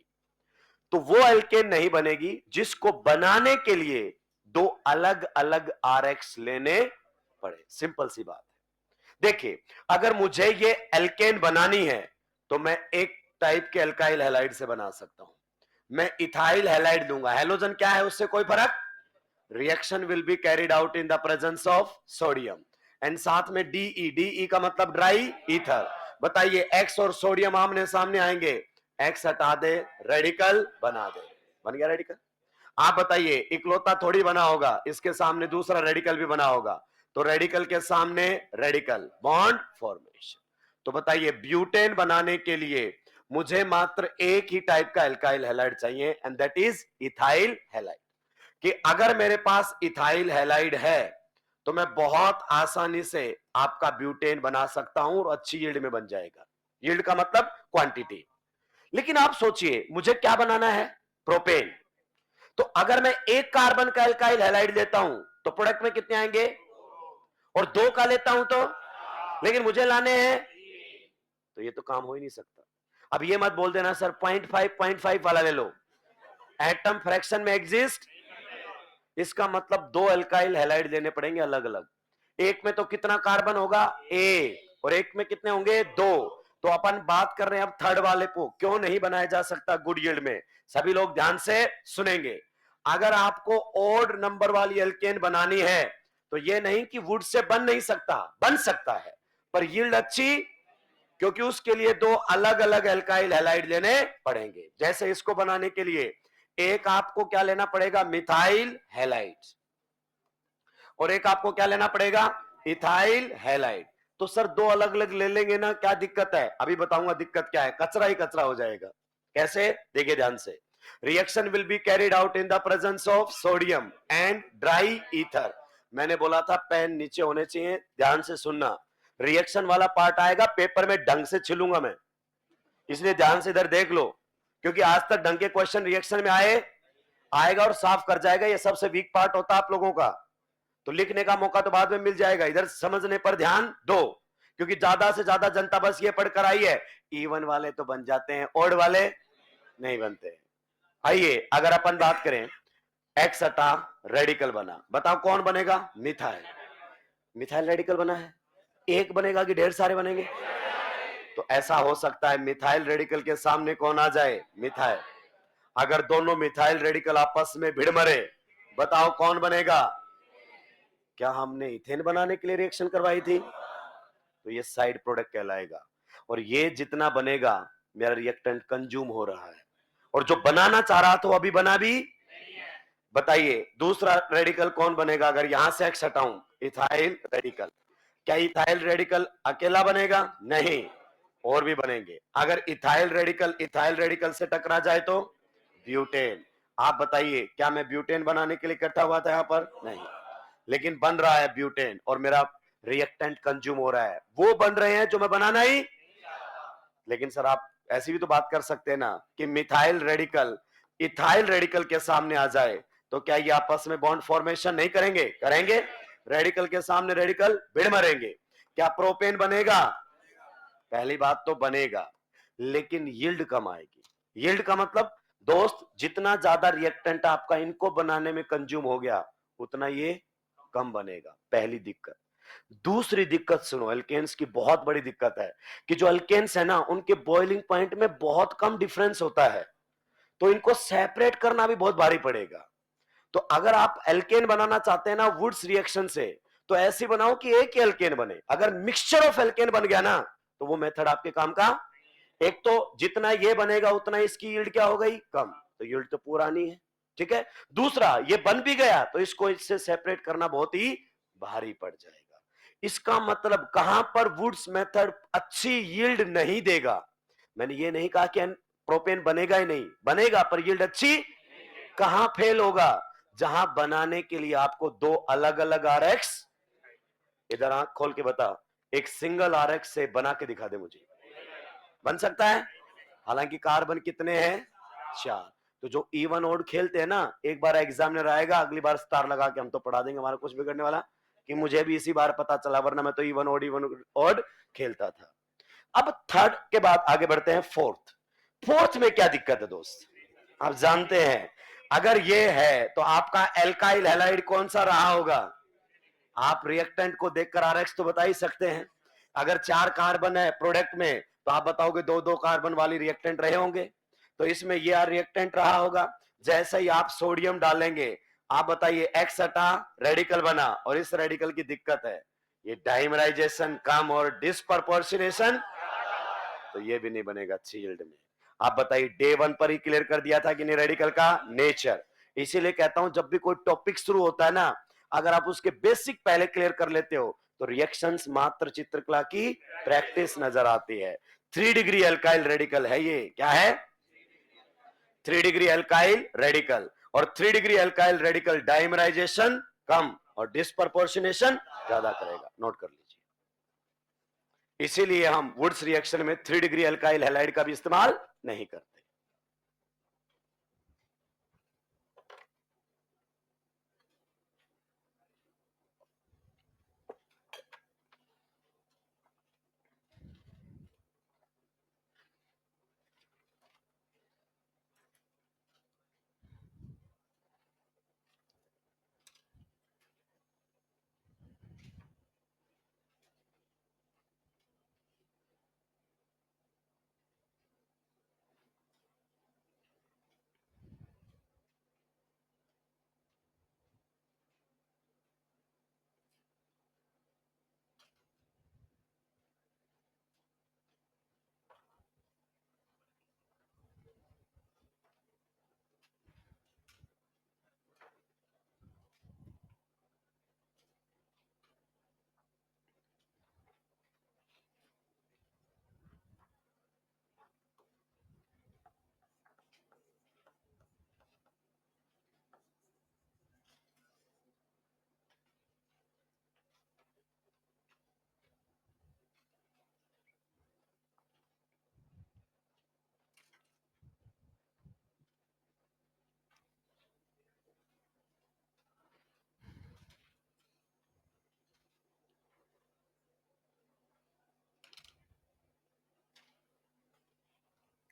तो वो एल्केन नहीं बनेगी जिसको बनाने के लिए 2 अलग अलग आरएक्स लेने पड़े। सिंपल सी बात है। देखिए, अगर मुझे ये एल्केन बनानी है तो मैं एक टाइप के एल्काइल हैलाइड से बना सकता हूं। मैं इथाइल हैलाइड लूंगा, हेलोजन क्या है, उससे कोई फर्क, reaction will be carried out in the presence of sodium, and साथ में डीई, डीई का मतलब ड्राई ईथर। बताइए, एक्स और सोडियम आमने सामने आएंगे, एक्स हटा दे, रेडिकल बना दे, बन गया रेडिकल। आप बताइए, इकलौता थोड़ी बना होगा, इसके सामने दूसरा रेडिकल भी बना होगा, तो रेडिकल के सामने रेडिकल, बॉन्ड फॉर्मेशन। तो बताइए, ब्यूटेन बनाने के लिए मुझे मात्र एक ही टाइप का एल्काइल हैलाइड चाहिए, and that is ethyl halide. कि अगर मेरे पास इथाइल हैलाइड है तो मैं बहुत आसानी से आपका ब्यूटेन बना सकता हूं और अच्छी यील्ड में बन जाएगा। यील्ड का मतलब क्वांटिटी। लेकिन आप सोचिए, मुझे क्या बनाना है? प्रोपेन। तो अगर मैं एक कार्बन का एल्काइल हैलाइड लेता हूं तो प्रोडक्ट में कितने आएंगे? और 2 का लेता हूं तो, लेकिन मुझे लाने हैं, तो ये तो काम हो ही नहीं सकता। अब ये मत बोल देना सर 0.5 वाला ले लो, एटम फ्रैक्शन में एग्जिस्ट, इसका मतलब 2 एल्काइल हैलाइड लेने पड़ेंगे अलग अलग। एक में तो कितना कार्बन होगा? ए, और एक में कितने होंगे? 2। तो अपन बात कर रहे हैं अब थर्ड वाले को, क्यों नहीं बनाया जा सकता गुड यील्ड में। सभी लोग ध्यान से सुनेंगे। अगर आपको ऑड नंबर वाली एल्केन बनानी है तो ये नहीं कि वुड से बन नहीं सकता, बन सकता है, पर यील्ड अच्छी, क्योंकि उसके लिए 2 अलग अलग एल्काइल हैलाइड लेने पड़ेंगे। जैसे इसको बनाने के लिए एक आपको क्या लेना पड़ेगा? मिथाइल हैलाइड, और एक आपको क्या लेना पड़ेगा? Ethyl halide. तो सर 2 अलग अलग ले लेंगे ना, क्या दिक्कत है? अभी बताऊंगा दिक्कत क्या है, कचरा ही कचरा हो जाएगा। कैसे? देखिए ध्यान से। Reaction will be carried out in the presence of sodium and dry ether. मैंने बोला था पेन नीचे होने चाहिए, ध्यान से सुनना। रिएक्शन वाला पार्ट आएगा पेपर में, ढंग से छिलूंगा मैं, इसलिए ध्यान से इधर देख लो, क्योंकि आज तक ढंग के क्वेश्चन रिएक्शन में आएगा और साफ कर जाएगा। ये सबसे वीक पार्ट होता है आप लोगों का, तो लिखने का मौका तो बाद में मिल जाएगा, इधर समझने पर ध्यान दो, क्योंकि ज्यादा से ज्यादा जनता बस ये पढ़कर आई है इवन वाले तो बन जाते हैं, ओड वाले नहीं बनते। आइए, अगर अपन बात करें, एक्स हटा, रेडिकल बना, बताओ कौन बनेगा? मिथाइल। मिथाइल रेडिकल बना है, एक बनेगा कि ढेर सारे बनेंगे? तो ऐसा हो सकता है मिथाइल रेडिकल के सामने कौन आ जाए? मिथाइल। अगर दोनों मिथाइल रेडिकल आपस में भिड़ मरे, बताओ कौन बनेगा? क्या हमने इथेन बनाने के लिए रिएक्शन करवाई थी? तो ये साइड प्रोडक्ट कहलाएगा, और ये जितना बनेगा मेरा रिएक्टेंट कंज्यूम हो रहा है, और जो बनाना चाह रहा था वो अभी बना भी। बताइए, दूसरा रेडिकल कौन बनेगा? अगर यहां से एक्स हटाऊं, इथाइल रेडिकल। क्या इथाइल रेडिकल अकेला बनेगा? नहीं, और भी बनेंगे। अगर इथाइल रेडिकल से टकरा जाए तो ब्यूटेन। आप बताइए, क्या मैं ब्यूटेन बनाने के लिए इकट्ठा हुआ था यहां पर? नहीं, लेकिन बन रहा है ब्यूटेन और मेरा रिएक्टेंट कंज्यूम हो रहा है। वो बन रहे हैं जो मैं बनाना ही। लेकिन सर आप ऐसी भी तो बात कर सकते हैं ना कि मिथाइल रेडिकल इथाइल रेडिकल के सामने आ जाए तो क्या ये आपस में बॉन्ड फॉर्मेशन नहीं करेंगे? करेंगे। रेडिकल के सामने रेडिकल भिड़ मरेंगे। क्या प्रोपेन बनेगा? पहली बात तो बनेगा, लेकिन यील्ड कम आएगी। यील्ड का मतलब दोस्त, जितना ज्यादा रिएक्टेंट आपका इनको बनाने में कंज्यूम हो गया, उतना ये कम बनेगा, पहली दिक्कत। दूसरी दिक्कत सुनो, अल्केन्स की बहुत बड़ी दिक्कत है कि जो अल्केन्स है ना, उनके बॉइलिंग पॉइंट में बहुत कम डिफरेंस होता है, तो इनको सेपरेट करना भी बहुत भारी पड़ेगा। तो अगर आप एल्केन बनाना चाहते हैं ना वुड्स रिएक्शन से, तो ऐसी बनाओ कि एक ही एल्केन बने। अगर मिक्सचर ऑफ एल्केन बन गया ना, तो वो मेथड आपके काम का। एक तो जितना ये बनेगा उतना इसकी यील्ड क्या हो गई, कम, तो यील्ड तो पुरानी है, ठीक है। दूसरा, ये बन भी गया तो इसको इससे सेपरेट करना बहुत ही भारी पड़ जाएगा। इसका मतलब कहां पर वुड्स मेथड अच्छी यील्ड नहीं देगा। मैंने ये नहीं कहा कि प्रोपेन बनेगा ही नहीं, बनेगा, पर यील्ड अच्छी कहां फेल होगा, जहां बनाने के लिए आपको दो अलग अलग आरएक्स, इधर आंख खोल के बता, एक सिंगल आरएक्स से बना के दिखा दे मुझे, बन सकता है? हालांकि कार्बन कितने हैं, 4। तो जो इवन ओड खेलते हैं ना, एक बार एग्जामिनर आएगा, अगली बार स्टार लगा के हम तो पढ़ा देंगे, हमारा कुछ बिगड़ने वाला कि मुझे भी इसी बार पता चला, वरना मैं तो इवन ओड खेलता था। अब थर्ड के बाद आगे बढ़ते हैं फोर्थ। फोर्थ में क्या दिक्कत है दोस्त, आप जानते हैं, अगर ये है तो आपका एल्काइल हैलाइड कौन सा रहा होगा। आप रिएक्टेंट को देखकर आरएक्स तो बता ही सकते हैं। अगर 4 कार्बन है प्रोडक्ट में, तो आप बताओगे 2-2 कार्बन वाली रिएक्टेंट रहे होंगे, तो इसमें ये रिएक्टेंट रहा होगा। जैसे ही आप सोडियम डालेंगे, आप बताइए एक्स हटा, रेडिकल बना, और इस रेडिकल की दिक्कत है, ये डाइमराइजेशन कम और डिस्प्रपोर्शनेशन, तो ये भी नहीं बनेगा अच्छी यील्ड में। आप बताइए, डे 1 पर ही क्लियर कर दिया था कि नहीं रेडिकल का नेचर। इसीलिए कहता हूं, जब भी कोई टॉपिक शुरू होता है ना, अगर आप उसके बेसिक पहले क्लियर कर लेते हो, तो रिएक्शंस मात्र चित्रकला की प्रैक्टिस नजर आती है। 3 डिग्री एल्काइल रेडिकल है ये, क्या है, 3 डिग्री एल्काइल रेडिकल, और 3 डिग्री एल्काइल रेडिकल डाइमराइजेशन कम और डिस्प्रपोर्शनेशन ज्यादा करेगा, नोट कर लीजिए। इसीलिए हम वुड्स रिएक्शन में 3 डिग्री एल्काइल हैलाइड का भी इस्तेमाल नहीं करते।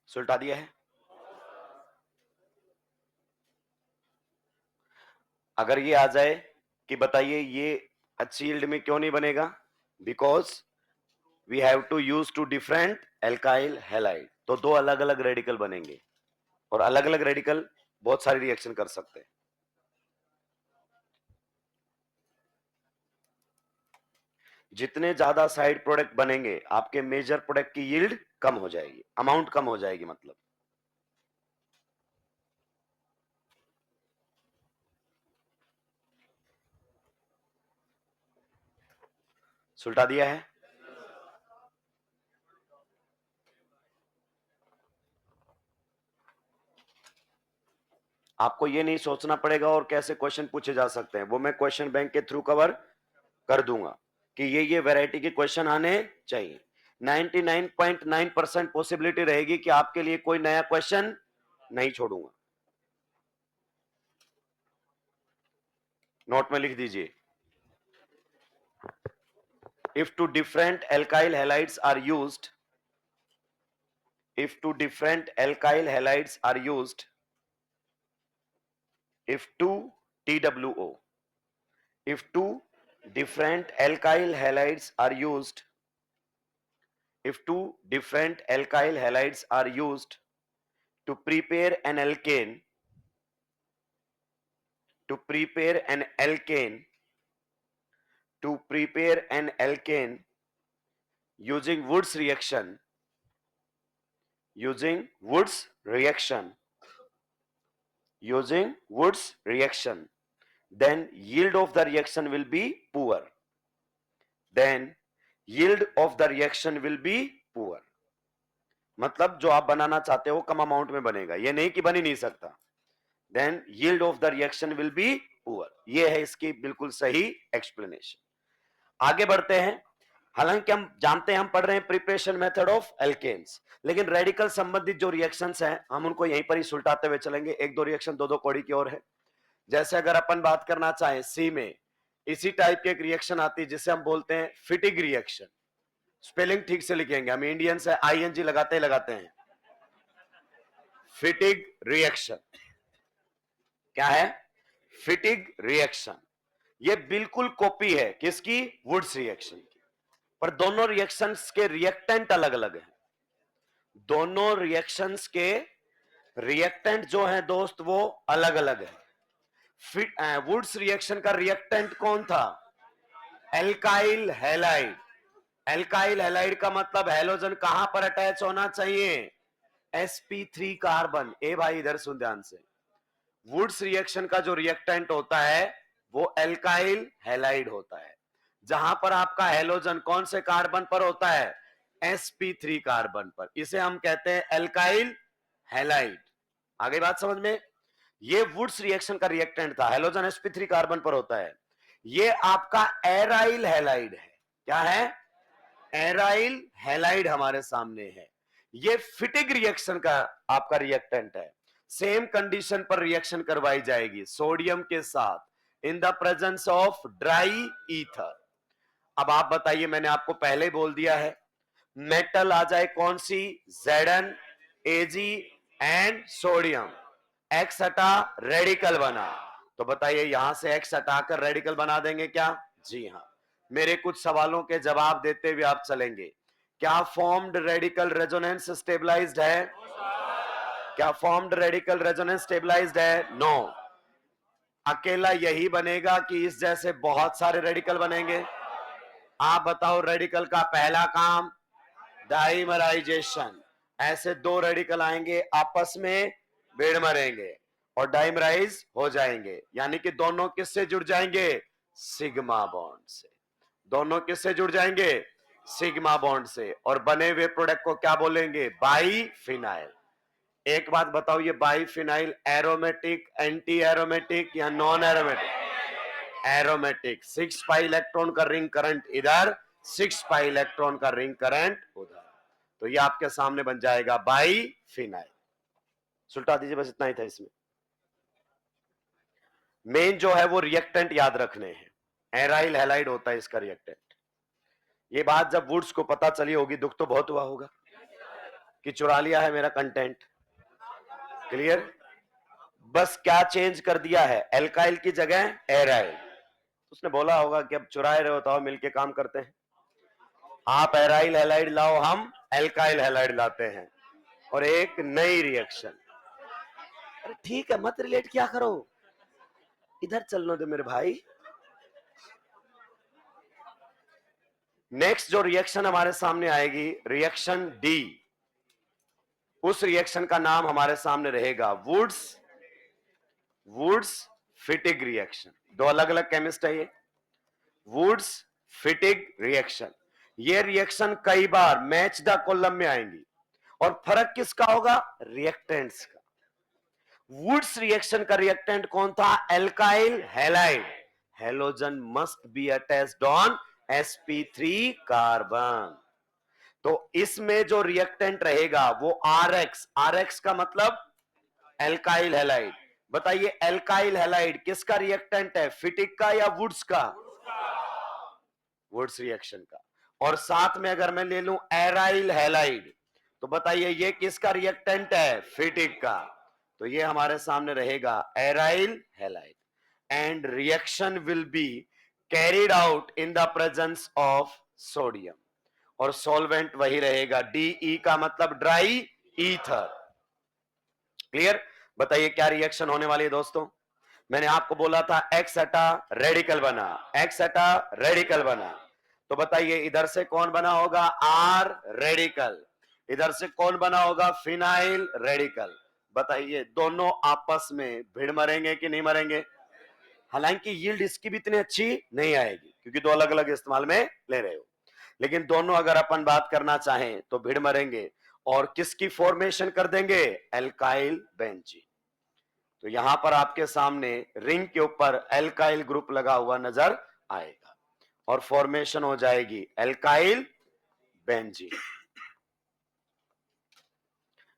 सुलटा दिया है। अगर ये आ जाए कि बताइए ये अच्छी यील्ड में क्यों नहीं बनेगा, because we have to use two different alkyl halide, तो दो अलग अलग रेडिकल बनेंगे, और अलग अलग रेडिकल बहुत सारी रिएक्शन कर सकते हैं। जितने ज्यादा साइड प्रोडक्ट बनेंगे, आपके मेजर प्रोडक्ट की यील्ड कम हो जाएगी, अमाउंट कम हो जाएगी, मतलब। सुलटा दिया है। आपको ये नहीं सोचना पड़ेगा और कैसे क्वेश्चन पूछे जा सकते हैं, वो मैं क्वेश्चन बैंक के थ्रू कवर कर दूंगा कि ये वैरायटी के क्वेश्चन आने चाहिए। 99.9% पॉसिबिलिटी रहेगी कि आपके लिए कोई नया क्वेश्चन नहीं छोड़ूंगा। नोट में लिख दीजिए, if two different alkyl halides are used, if two different alkyl halides are used, if two TWO, if two different alkyl halides are used, if two different alkyl halides are used to prepare an alkane, to prepare an alkane, to prepare an alkane using Wood's reaction, using Wood's reaction, using Wood's reaction, then yield of the reaction will be poor, then yield of the reaction will be poor. मतलब जो आप बनाना चाहते हो कम amount में बनेगा, ये नहीं कि बन ही नहीं सकता. then yield of the reaction will be poor. ये है इसकी बिल्कुल सही एक्सप्लेनेशन. आगे बढ़ते हैं. हालांकि हम जानते हैं, हम पढ़ रहे हैं प्रिपरेशन मेथड ऑफ एल्केन्स, लेकिन रेडिकल संबंधित जो रिएक्शंस हैं हम उनको यहीं पर ही सुलटाते हुए चलेंगे. एक दो रिएक्शन दो दो कौड़ी की ओर है. जैसे अगर अपन बात करना चाहें सी में, इसी टाइप की एक रिएक्शन आती है जिसे हम बोलते हैं फिटिग रिएक्शन. स्पेलिंग ठीक से लिखेंगे, हम इंडियंस है, आईएनजी लगाते ही लगाते हैं. फिटिग रिएक्शन क्या है? फिटिग रिएक्शन. ये बिल्कुल कॉपी है किसकी? वुड्स रिएक्शन की. पर दोनों रिएक्शंस के रिएक्टेंट अलग अलग हैं. दोनों रिएक्शंस के रिएक्टेंट जो हैं दोस्त वो अलग अलग है. वुड्स रिएक्शन का रिएक्टेंट कौन था? Alkyl halide. एल्काइल हैलाइड का मतलब हैलोजन कहां पर अटैच होना चाहिए? sp3 carbon. ए भाई इधर सुन ध्यान से. वुड्स रिएक्शन का जो रिएक्टेंट होता है वो एल्काइल हैलाइड होता है, जहां पर आपका हैलोजन कौन से कार्बन पर होता है? sp3 कार्बन पर. इसे हम कहते हैं एल्काइल हैलाइड. आगे बात समझ में? ये वुड्स रिएक्शन का रिएक्टेंट था, हैलोजन sp3 कार्बन पर होता है. ये आपका एराइल हैलाइड है. क्या है? एराइल हैलाइड हमारे सामने है. ये फिटिग रिएक्शन का आपका रिएक्टेंट है. सेम कंडीशन पर रिएक्शन करवाई जाएगी सोडियम के साथ in the presence of dry ether. अब आप बताइए, मैंने आपको पहले ही बोल दिया है, मेटल आ जाए कौन सी? Zn, Ag and sodium. X हटा रेडिकल बना. तो बताइए यहां से X हटाकर रेडिकल बना देंगे क्या? जी हां. मेरे कुछ सवालों के जवाब देते हुए आप चलेंगे. क्या फॉर्म्ड रेडिकल रेजोनेंस स्टेबलाइज्ड है? क्या फॉर्म्ड रेडिकल रेजोनेंस स्टेबलाइज्ड है? नो. अकेला यही बनेगा कि इस जैसे बहुत सारे रेडिकल बनेंगे? आप बताओ. रेडिकल का पहला काम डाइमराइजेशन. ऐसे दो रेडिकल आएंगे, आपस में भिड़ मरेंगे और डाइमराइज हो जाएंगे. यानी कि दोनों किससे जुड़ जाएंगे? सिग्मा बॉन्ड से. दोनों किससे जुड़ जाएंगे? सिग्मा बॉन्ड से. और बने हुए प्रोडक्ट को क्या बोलेंगे? बाइफिनाइल. एक बात बताओ, ये बाइफिनाइल एरोमेटिक, एंटी एरोमेटिक या non aromatic? Aromatic. 6 pi electron का रिंग करंट इधर, 6 पाई इलेक्ट्रॉन का रिंग करंट उधर. तो ये आपके सामने बन जाएगा बाइफिनाइल. सुलटा दीजिए, बस इतना ही था इसमें. मेन जो है वो रिएक्टेंट याद रखने हैं. एराइल हैलाइड होता है इसका रिएक्टेंट. ये बात जब वुड्स को पता चली होगी, दुख तो बहुत हुआ होगा कि चुरा लिया है मेरा कंटेंट. क्लियर? बस क्या चेंज कर दिया है? एल्काइल की जगह एराइल. उसने बोला होगा कि अब चुराए रहे हो तो मिलके काम करते हैं. आप एराइल हैलाइड लाओ, हम एल्काइल हैलाइड लाते हैं और एक नई रिएक्शन. अरे ठीक है, मत रिलेट क्या करो, इधर चलने दो मेरे भाई. नेक्स्ट जो रिएक्शन हमारे सामने आएगी, रिएक्शन डी. उस रिएक्शन का नाम हमारे सामने रहेगा वुड्स फिटिग रिएक्शन. दो अलग अलग केमिस्ट है ये. Wurtz Fittig reaction. ये रिएक्शन कई बार मैच द कॉलम में आएंगी और फर्क किसका होगा? रिएक्टेंट्स का. वुड्स रिएक्शन का रिएक्टेंट कौन था? Alkyl halide. Halogen must be attached on sp3 carbon. तो इसमें जो रिएक्टेंट रहेगा वो RX का मतलब एल्काइल हैलाइड. बताइए एल्काइल हैलाइड किसका रिएक्टेंट है? फिटिक का या वुड्स का? वुड्स रिएक्शन का. और साथ में अगर मैं ले लूं एराइल हैलाइड, तो बताइए ये किसका रिएक्टेंट है? फिटिक का। तो ये हमारे सामने रहेगा aryl halide and reaction will be carried out in the presence of sodium और सॉल्वेंट वही रहेगा DE का मतलब ड्राई ईथर। क्लियर? बताइए क्या रिएक्शन होने वाली है दोस्तों? मैंने आपको बोला था एक्स हटा रेडिकल बना, एक्स हटा रेडिकल बना। तो बताइए इधर से कौन बना होगा? R radical. इधर से कौन बना होगा? Phenyl radical. बताइए दोनों आपस में भिड़ मरेंगे कि नहीं मरेंगे? हालांकि यील्ड इसकी भी इतनी अच्छी नहीं आएगी क्योंकि दो अलग अलग इस्तेमाल में ले रहे हो, लेकिन दोनों अगर अपन बात करना चाहें तो भिड़ मरेंगे और किसकी फॉर्मेशन कर देंगे? Alkyl benzene. तो यहां पर आपके सामने रिंग के ऊपर एल्काइल ग्रुप लगा हुआ नजर आएगा और फॉर्मेशन हो जाएगी एल्काइल बेंजीन।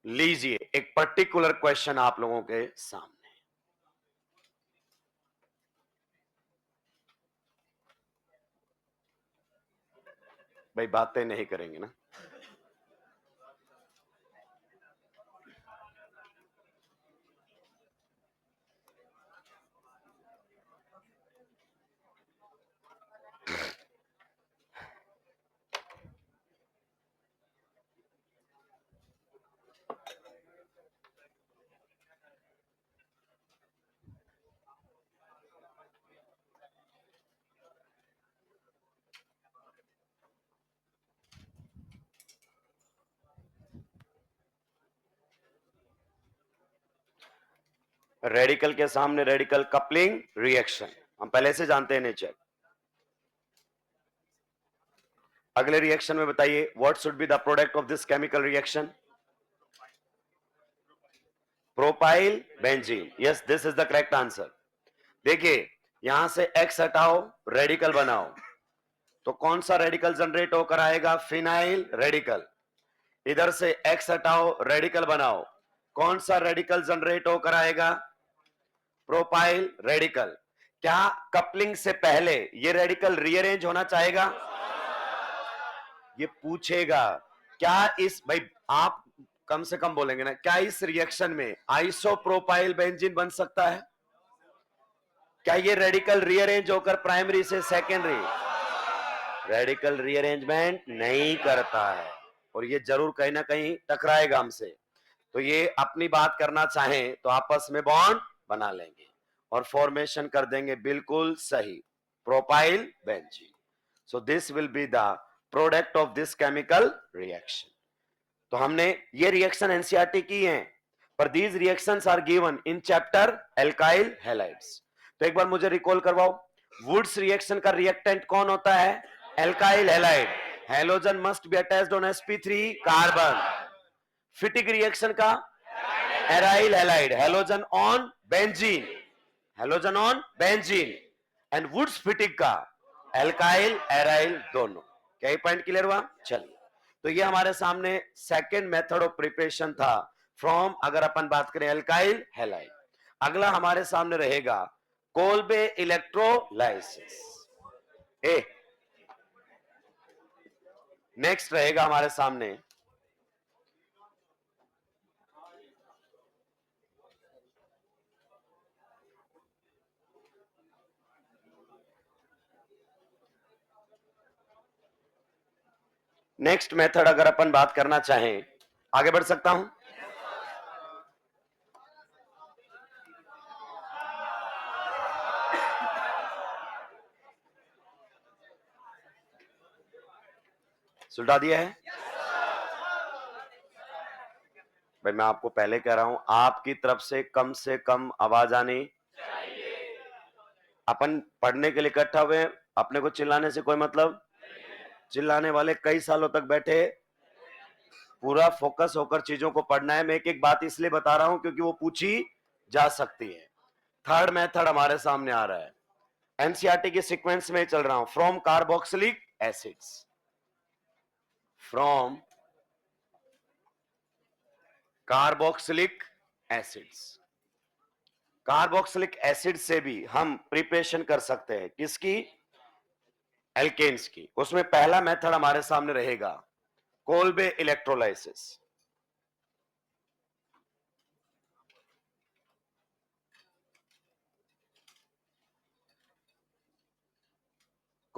लीजिए एक पर्टिकुलर क्वेश्चन आप लोगों के सामने। भाई बातें नहीं करेंगे ना? रेडिकल के सामने रेडिकल कपलिंग रिएक्शन हम पहले से जानते हैं नेचर। अगले रिएक्शन में बताइए what should be the product of this chemical reaction? Propyl benzene. Yes, this is the correct answer. देखिए यहां से एक्स हटाओ रेडिकल बनाओ तो कौन सा रेडिकल जनरेट होकर आएगा? Phenyl radical. इधर से एक्स हटाओ रेडिकल बनाओ, कौन सा रेडिकल जनरेट होकर आएगा? Propyl radical. क्या कपलिंग से पहले ये रेडिकल रीअरेंज होना चाहेगा? ये पूछेगा क्या इस, भाई आप कम से कम बोलेंगे ना, क्या इस रिएक्शन में आइसोप्रोपाइल बेंजीन बन सकता है? क्या ये रेडिकल रीअरेंज होकर प्राइमरी से सेकेंडरी? रेडिकल रीअरेंजमेंट नहीं करता है और ये जरूर कहीं ना कहीं टकराएगा हमसे। तो ये अपनी बात करना चाहें तो आपस में बॉन्ड बना लेंगे और फॉर्मेशन कर देंगे बिल्कुल सही, propyl benzene. So this will be the product of this chemical reaction. तो हमने ये रिएक्शन एनसीईआरटी की है, पर these reactions are given in chapter alkyl halides. तो एक बार मुझे रिकॉल करवाओ, वुड्स रिएक्शन का रिएक्टेंट कौन होता है? Alkyl halide. Halogen must be attached on sp3 carbon. Fittig reaction का aryl halide, halogen on benzene, halogen on benzene. And Wurtz Fittig का एल्काइल एराइल दोनों। क्या ये पॉइंट क्लियर हुआ? चलिए, तो ये हमारे सामने सेकेंड मेथड ऑफ प्रिपरेशन था फ्रॉम, अगर अपन बात करें एल्काइल हैलाइड। अगला हमारे सामने रहेगा कोल्बे इलेक्ट्रोलाइसिस। ए नेक्स्ट रहेगा हमारे सामने नेक्स्ट मेथड, अगर अपन बात करना चाहें, आगे बढ़ सकता हूं? सुलटा दिया है? भाई मैं आपको पहले कह रहा हूं आपकी तरफ से कम आवाज आनी चाहिए। अपन पढ़ने के लिए इकट्ठा हुए, अपने को चिल्लाने से कोई मतलब, चिल्लाने वाले कई सालों तक बैठे, पूरा फोकस होकर चीजों को पढ़ना है। मैं एक एक बात इसलिए बता रहा हूं क्योंकि वो पूछी जा सकती है। थर्ड मेथड हमारे सामने आ रहा है, एनसीईआरटी के सीक्वेंस में चल रहा हूं, from carboxylic acids, from carboxylic acids. Carboxylic acid से भी हम प्रिपरेशन कर सकते हैं, किसकी? एल्केन्स की। उसमें पहला मेथड हमारे सामने रहेगा Kolbe electrolysis.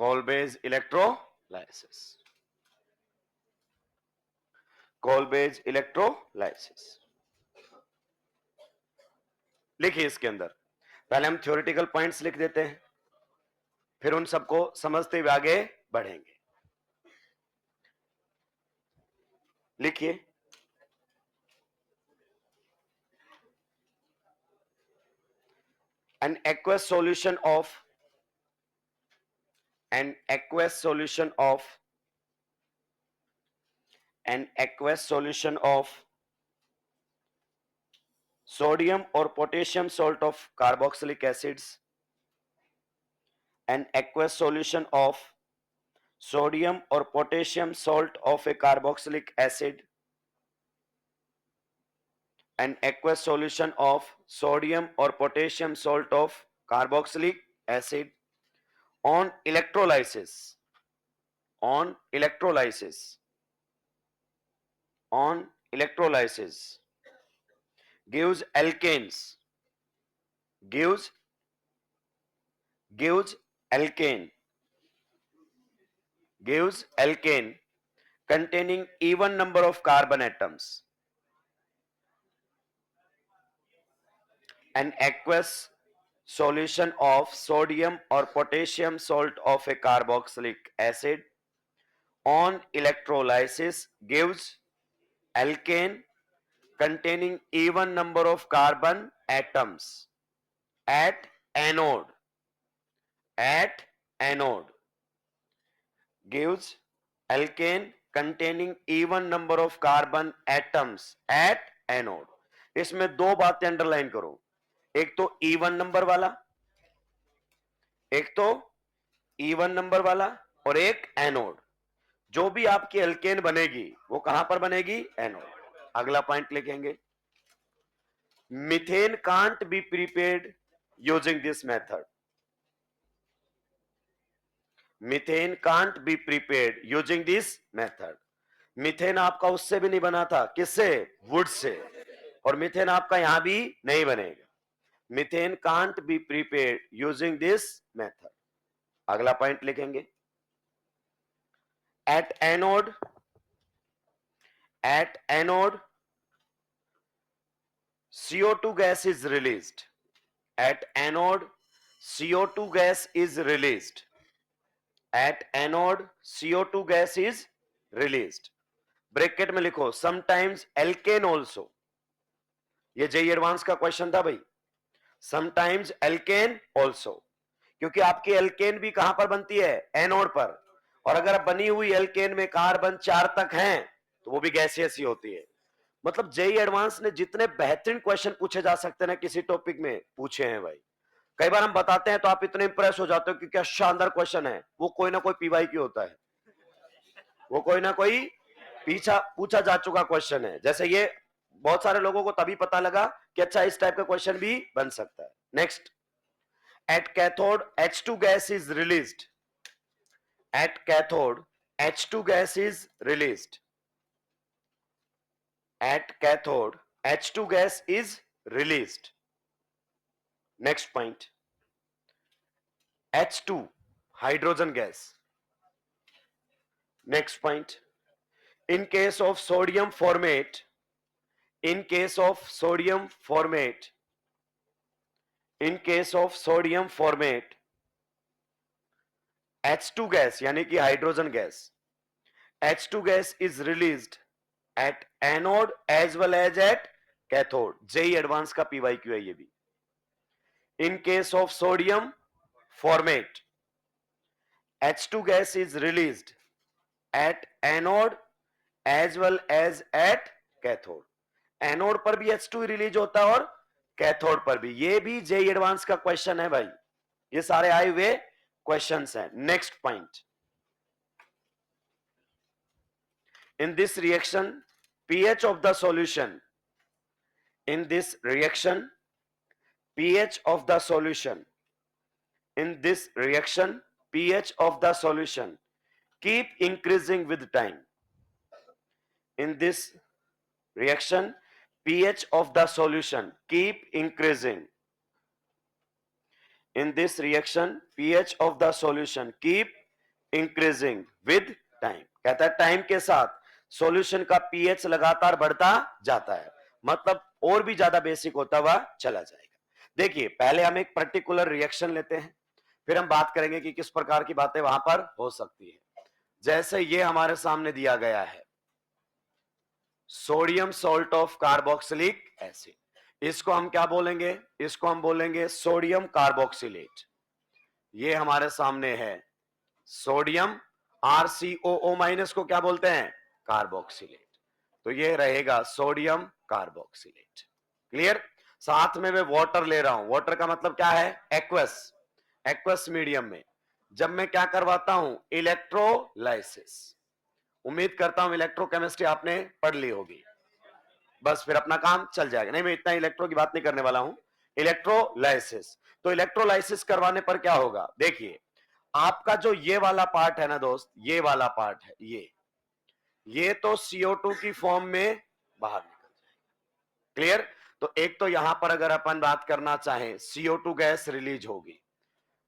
Kolbe's electrolysis. Kolbe's electrolysis. लिखिए इसके अंदर, पहले हम थ्योरेटिकल पॉइंट्स लिख देते हैं, फिर उन सबको समझते हुए आगे बढ़ेंगे। लिखिए, an aqueous solution of an aqueous solution of an aqueous solution of sodium or potassium salt of carboxylic acids, an aqueous solution of sodium or potassium salt of a carboxylic acid, an aqueous solution of sodium or potassium salt of carboxylic acid on electrolysis, on electrolysis, on electrolysis gives alkanes, gives alkane, gives alkane containing even number of carbon atoms. An aqueous solution of sodium or potassium salt of a carboxylic acid on electrolysis gives alkane containing even number of carbon atoms at anode, at anode gives alkane containing even number of carbon atoms at anode. इसमें दो बातें underline करो, एक तो even number वाला, एक तो even number वाला, और एक एनोड। जो भी आपकी एल्केन बनेगी वो कहां पर बनेगी? एनोड। अगला पॉइंट लिखेंगे, methane can't be prepared using this method. Methane can't be prepared using this method. Methane आपका उससे भी नहीं बना था, किससे? Would say. और मीथेन आपका यहां भी नहीं बनेगा। Methane can't be prepared using this method. अगला पॉइंट लिखेंगे, at anode CO2 gas is released. At anode CO2 gas is released. At anode CO2 gas is released. Bracket में लिखो समटाइम्स एल्केन ऑल्सो। ये जेई एडवांस का question था भाई। Sometimes alkene also, क्योंकि आपकी एल्केन भी कहां पर बनती है? एनोड पर। और अगर बनी हुई एल्केन में कार्बन 4 तक हैं तो वो भी गैसियस ही होती है। मतलब जेई एडवांस ने जितने बेहतरीन क्वेश्चन पूछे जा सकते हैं ना किसी टॉपिक में, पूछे हैं भाई। कई बार हम बताते हैं तो आप इतने इंप्रेस हो जाते हो कि क्या शानदार क्वेश्चन है। वो कोई ना कोई पीवाई की होता है, वो कोई ना कोई पीछा पूछा जा चुका क्वेश्चन है। जैसे ये बहुत सारे लोगों को तभी पता लगा कि अच्छा इस टाइप का क्वेश्चन भी बन सकता है। Next, at cathode H2 gas is released. At cathode H2 gas is released. At cathode H2 gas is released. Next point, H2 hydrogen gas. Next point, in case of sodium formate, in case of sodium formate, in case of sodium formate, H2 gas यानी कि hydrogen gas, H2 gas is released at anode as well as at cathode. JEE advance का PYQ है ये भी। In case of sodium formate, H2 gas is released at anode as well as at cathode. Anode पर भी H2 release होता है और cathode पर भी। ये भी जेई एडवांस का क्वेश्चन है भाई। ये सारे आए हुए क्वेश्चंस हैं। Next point, in this reaction pH of the solution, in this reaction pH of the solution, in this reaction pH of the solution keep increasing with time. In this reaction pH of the solution keep increasing. In this reaction pH of the solution keep increasing with time, कहता है time के साथ solution का pH लगातार बढ़ता जाता है, मतलब और भी ज्यादा बेसिक होता हुआ चला जाएगा। देखिए पहले हम एक पर्टिकुलर रिएक्शन लेते हैं, फिर हम बात करेंगे कि किस प्रकार की बातें वहां पर हो सकती है। जैसे ये हमारे सामने दिया गया है sodium salt of carboxylic acid, इसको हम क्या बोलेंगे, इसको हम बोलेंगे सोडियम कार्बोक्सिलेट। ये हमारे सामने है सोडियम, RCOO माइनस को क्या बोलते हैं, कार्बोक्सिलेट। तो ये रहेगा सोडियम कार्बोक्सिलेट। क्लियर। साथ में मैं वाटर ले रहा हूं, वाटर का मतलब क्या है, एक्वस। एक्वस मीडियम में जब मैं क्या करवाता हूं, इलेक्ट्रोलाइसिस। उम्मीद करता हूं इलेक्ट्रोकेमिस्ट्री आपने पढ़ ली होगी, बस फिर अपना काम चल जाएगा। नहीं, मैं इतना इलेक्ट्रो की बात नहीं करने वाला हूं, इलेक्ट्रोलाइसिस। तो इलेक्ट्रोलाइसिस करवाने पर क्या होगा, देखिए आपका जो ये वाला पार्ट है ना दोस्त, ये वाला पार्ट है, ये तो CO2 की फॉर्म में बाहर निकल जाएगा। क्लियर। तो एक तो यहां पर अगर अपन बात करना चाहें CO2 गैस रिलीज होगी,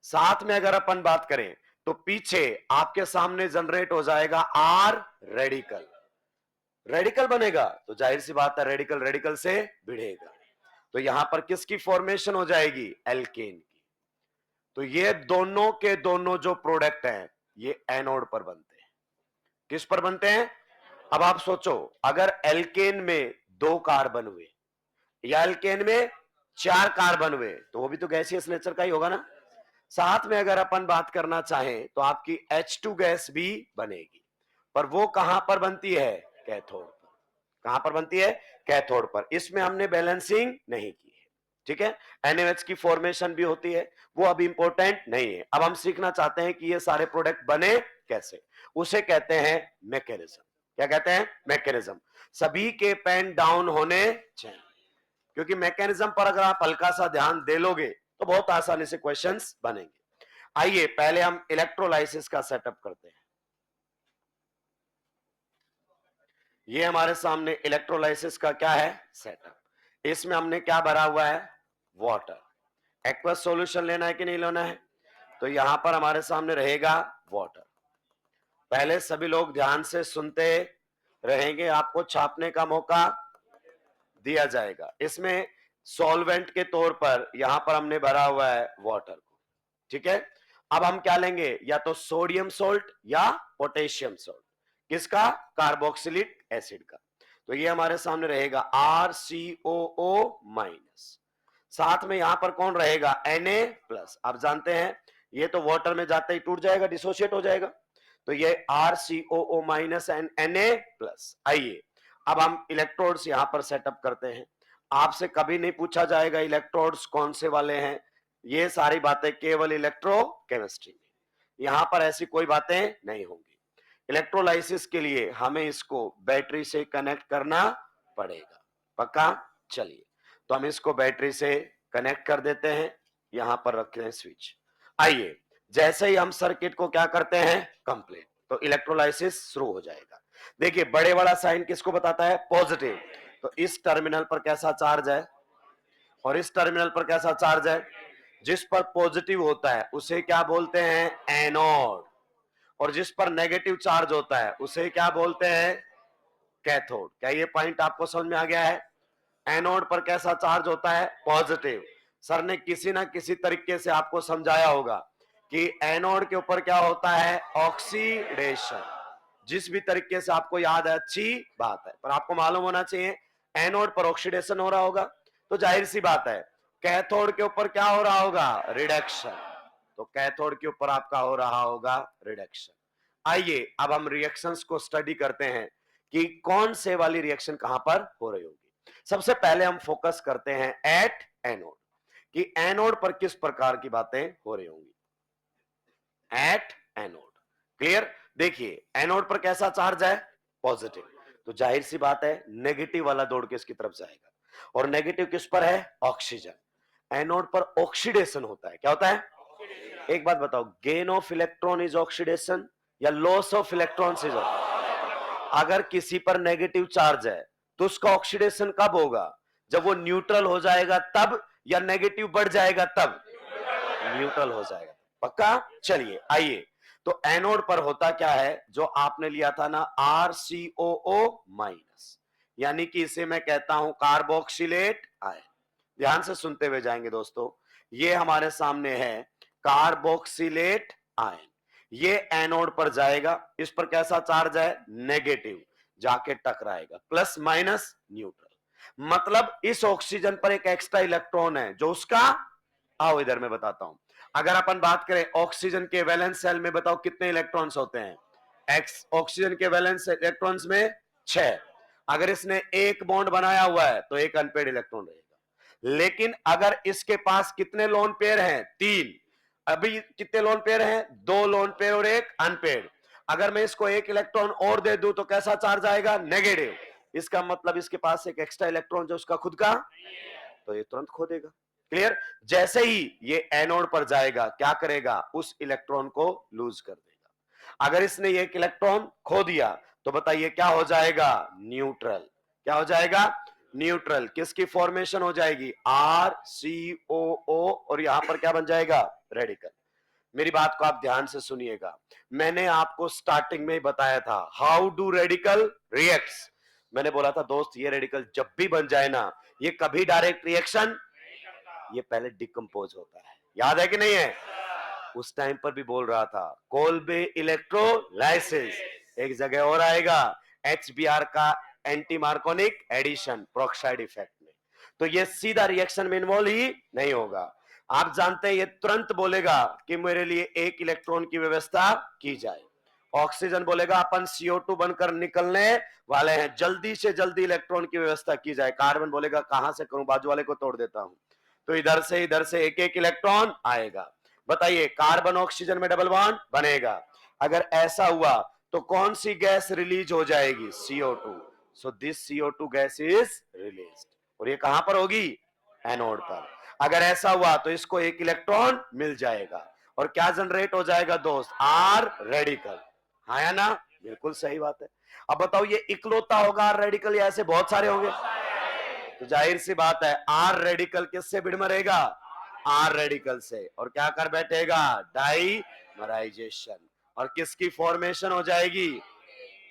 साथ में अगर अपन बात करें तो पीछे आपके सामने जनरेट हो जाएगा R रेडिकल। रेडिकल बनेगा तो जाहिर सी बात है रेडिकल रेडिकल से भिड़ेगा, तो यहां पर किसकी फॉर्मेशन हो जाएगी, एल्केन की। तो ये दोनों के दोनों जो प्रोडक्ट हैं ये एनोड पर बनते हैं। किस पर बनते हैं, अब आप सोचो अगर एल्केन में 2 कार्बन हुए या एल्केन में 4 कार्बन हुए तो वो भी तो गैसियस नेचर का ही होगा ना। साथ में अगर अपन बात करना चाहें तो आपकी H2 गैस भी बनेगी, पर वो कहां पर बनती है, कैथोड पर। कहां पर बनती है, कैथोड पर। इसमें हमने बैलेंसिंग नहीं की है, ठीक है। NaOH की फॉर्मेशन भी होती है, वो अब इंपॉर्टेंट नहीं है। अब हम सीखना चाहते हैं कि ये सारे प्रोडक्ट बने कैसे, उसे कहते हैं मैकेनिज्म। क्या कहते हैं, मैकेनिज्म। सभी के पेन डाउन होने चाहिए, क्योंकि मैकेनिज्म पर अगर आप हल्का सा ध्यान दे लोगे तो बहुत आसानी से क्वेश्चंस बनेंगे। आइए पहले हम इलेक्ट्रोलाइसिस का सेटअप करते हैं। ये हमारे सामने इलेक्ट्रोलाइसिस का क्या है, सेटअप। इसमें हमने क्या भरा हुआ है, वाटर। एक्वस सॉल्यूशन लेना है कि नहीं लेना है, तो यहां पर हमारे सामने रहेगा वाटर। पहले सभी लोग ध्यान से सुनते रहेंगे, आपको छापने का मौका दिया जाएगा। इसमें सॉल्वेंट के तौर पर यहां पर हमने भरा हुआ है वाटर को, ठीक है। अब हम क्या लेंगे, या तो सोडियम सोल्ट या पोटेशियम सोल्ट, किसका, कार्बोक्सिलिक एसिड का। तो ये हमारे सामने रहेगा RCOO माइनस, साथ में यहां पर कौन रहेगा, Na प्लस। आप जानते हैं ये तो वाटर में जाते ही टूट जाएगा, डिसोशिएट हो जाएगा, तो ये RCOO minus and Na plus. आइए अब हम इलेक्ट्रोड्स यहां पर सेटअप करते हैं। आपसे कभी नहीं पूछा जाएगा इलेक्ट्रोड्स कौन से वाले हैं, ये सारी बातें केवल इलेक्ट्रोकेमिस्ट्री में, यहां पर ऐसी कोई बातें नहीं होंगी। इलेक्ट्रोलाइसिस के लिए हमें इसको बैटरी से कनेक्ट करना पड़ेगा, पक्का। चलिए तो हम इसको बैटरी से कनेक्ट कर देते हैं, यहां पर रखते हैं स्विच। आइए जैसे ही हम सर्किट को क्या करते हैं, कंप्लीट, तो इलेक्ट्रोलाइसिस शुरू हो जाएगा। देखिए बड़े वाला साइन किसको बताता है, पॉजिटिव। तो इस टर्मिनल पर कैसा चार्ज है और इस टर्मिनल पर कैसा चार्ज है, जिस पर पॉजिटिव होता है उसे क्या बोलते हैं, एनोड, और जिस पर नेगेटिव चार्ज होता है उसे क्या बोलते हैं, कैथोड। क्या ये पॉइंट आपको समझ में आ गया है। एनोड पर कैसा चार्ज होता है, पॉजिटिव। सर ने किसी ना किसी तरीके से आपको समझाया होगा कि एनोड के ऊपर क्या होता है, ऑक्सीडेशन। जिस भी तरीके से आपको याद है अच्छी बात है, पर आपको मालूम होना चाहिए एनोड पर ऑक्सीडेशन हो रहा होगा, तो जाहिर सी बात है कैथोड के ऊपर क्या हो रहा होगा, रिडक्शन। तो कैथोड के ऊपर आपका हो रहा होगा रिडक्शन। आइए अब हम रिएक्शंस को स्टडी करते हैं कि कौन से वाली रिएक्शन कहां पर हो रही होगी। सबसे पहले हम फोकस करते हैं एट एनोड, कि एनोड पर किस प्रकार की बातें हो रही होंगी, एट एनोड। क्लियर। देखिए एनोड पर कैसा चार्ज है, पॉजिटिव, तो जाहिर सी बात है नेगेटिव वाला दौड़ के इसकी तरफ जाएगा, और नेगेटिव किस पर है, ऑक्सीजन। एनोड पर ऑक्सीडेशन होता है, क्या होता है, एक बात बताओ, gain of electron is oxidation या लॉस ऑफ इलेक्ट्रॉन इज, अगर किसी पर नेगेटिव चार्ज है तो उसका ऑक्सीडेशन कब होगा, जब वो न्यूट्रल हो जाएगा तब, या नेगेटिव बढ़ जाएगा तब, न्यूट्रल हो जाएगा, पक्का। चलिए आइए तो एनोड पर होता क्या है, जो आपने लिया था ना RCOO-, यानी कि इसे मैं कहता हूं कार्बोक्सिलेट आयन। ध्यान से सुनते हुए जाएंगे दोस्तों। ये हमारे सामने है कार्बोक्सिलेट आयन, ये एनोड पर जाएगा, इस पर कैसा चार्ज है, नेगेटिव, जाके टकराएगा, प्लस माइनस न्यूट्रल। मतलब इस ऑक्सीजन पर एक एक्स्ट्रा इलेक्ट्रॉन है जो उसका, आओ इधर मैं बताता हूं। अगर अपन बात करें ऑक्सीजन के वैलेंस शेल में, बताओ कितने इलेक्ट्रॉन्स होते हैं, एक्स ऑक्सीजन के वैलेंस इलेक्ट्रॉन्स में 6। अगर इसने एक बॉन्ड बनाया हुआ है तो एक अनपेड इलेक्ट्रॉन रहेगा। लेकिन अगर इसके पास कितने लोन पेयर हैं, 3, अभी कितने लोन पेयर हैं, 2 लोन पेयर और एक अनपेड। अगर मैं इसको एक इलेक्ट्रॉन और दे दूं तो कैसा चार्ज आएगा, नेगेटिव। इसका मतलब इसके पास एक एक्स्ट्रा इलेक्ट्रॉन जो उसका खुद का, तो ये तुरंत खो देगा। क्लियर। जैसे ही ये एनोड पर जाएगा क्या करेगा, उस इलेक्ट्रॉन को लूज कर देगा। अगर इसने ये एक इलेक्ट्रॉन खो दिया तो बताइए क्या हो जाएगा, न्यूट्रल। क्या हो जाएगा, न्यूट्रल। किसकी फॉर्मेशन हो जाएगी, RCOO, और यहां पर क्या बन जाएगा, रेडिकल। मेरी बात को आप ध्यान से सुनिएगा। मैंने आपको स्टार्टिंग में ही बताया था हाउ डू रेडिकल रिएक्ट्स। मैंने बोला था दोस्त ये रेडिकल जब भी बन जाए ना, ये कभी डायरेक्ट रिएक्शन, ये पहले डिकम्पोज होता है। याद है कि नहीं है, उस टाइम पर भी बोल रहा था कोल्बे इलेक्ट्रोलाइसिस। एक जगह और आएगा HBr का anti Markovnikov addition peroxide effect में। तो ये सीधा रिएक्शन में इन्वॉल्व ही नहीं होगा। आप जानते हैं ये तुरंत बोलेगा कि मेरे लिए एक इलेक्ट्रॉन की व्यवस्था की जाए। ऑक्सीजन बोलेगा अपन CO2 बनकर निकलने वाले हैं, जल्दी से जल्दी इलेक्ट्रॉन की व्यवस्था की जाए। कार्बन बोलेगा कहां से करूं, बाजू वाले को तोड़ देता हूं। तो इधर से एक एक इलेक्ट्रॉन आएगा। बताइए कार्बन ऑक्सीजन में डबल बॉन्ड बनेगा। अगर ऐसा हुआ तो कौन सी गैस रिलीज हो जाएगी, CO2। So this CO2 gas is released, और ये कहां पर होगी, एनोड पर। अगर ऐसा हुआ तो इसको एक इलेक्ट्रॉन मिल जाएगा और क्या जनरेट हो जाएगा दोस्त, R रेडिकल। हाँ या ना, बिल्कुल सही बात है। अब बताओ ये इकलौता होगा R रेडिकल या ऐसे बहुत सारे होंगे, तो जाहिर सी बात है R रेडिकल किससे भिड़ मरेगा, R रेडिकल से, और क्या कर बैठेगा, डाइमराइजेशन। और किसकी फॉर्मेशन हो जाएगी,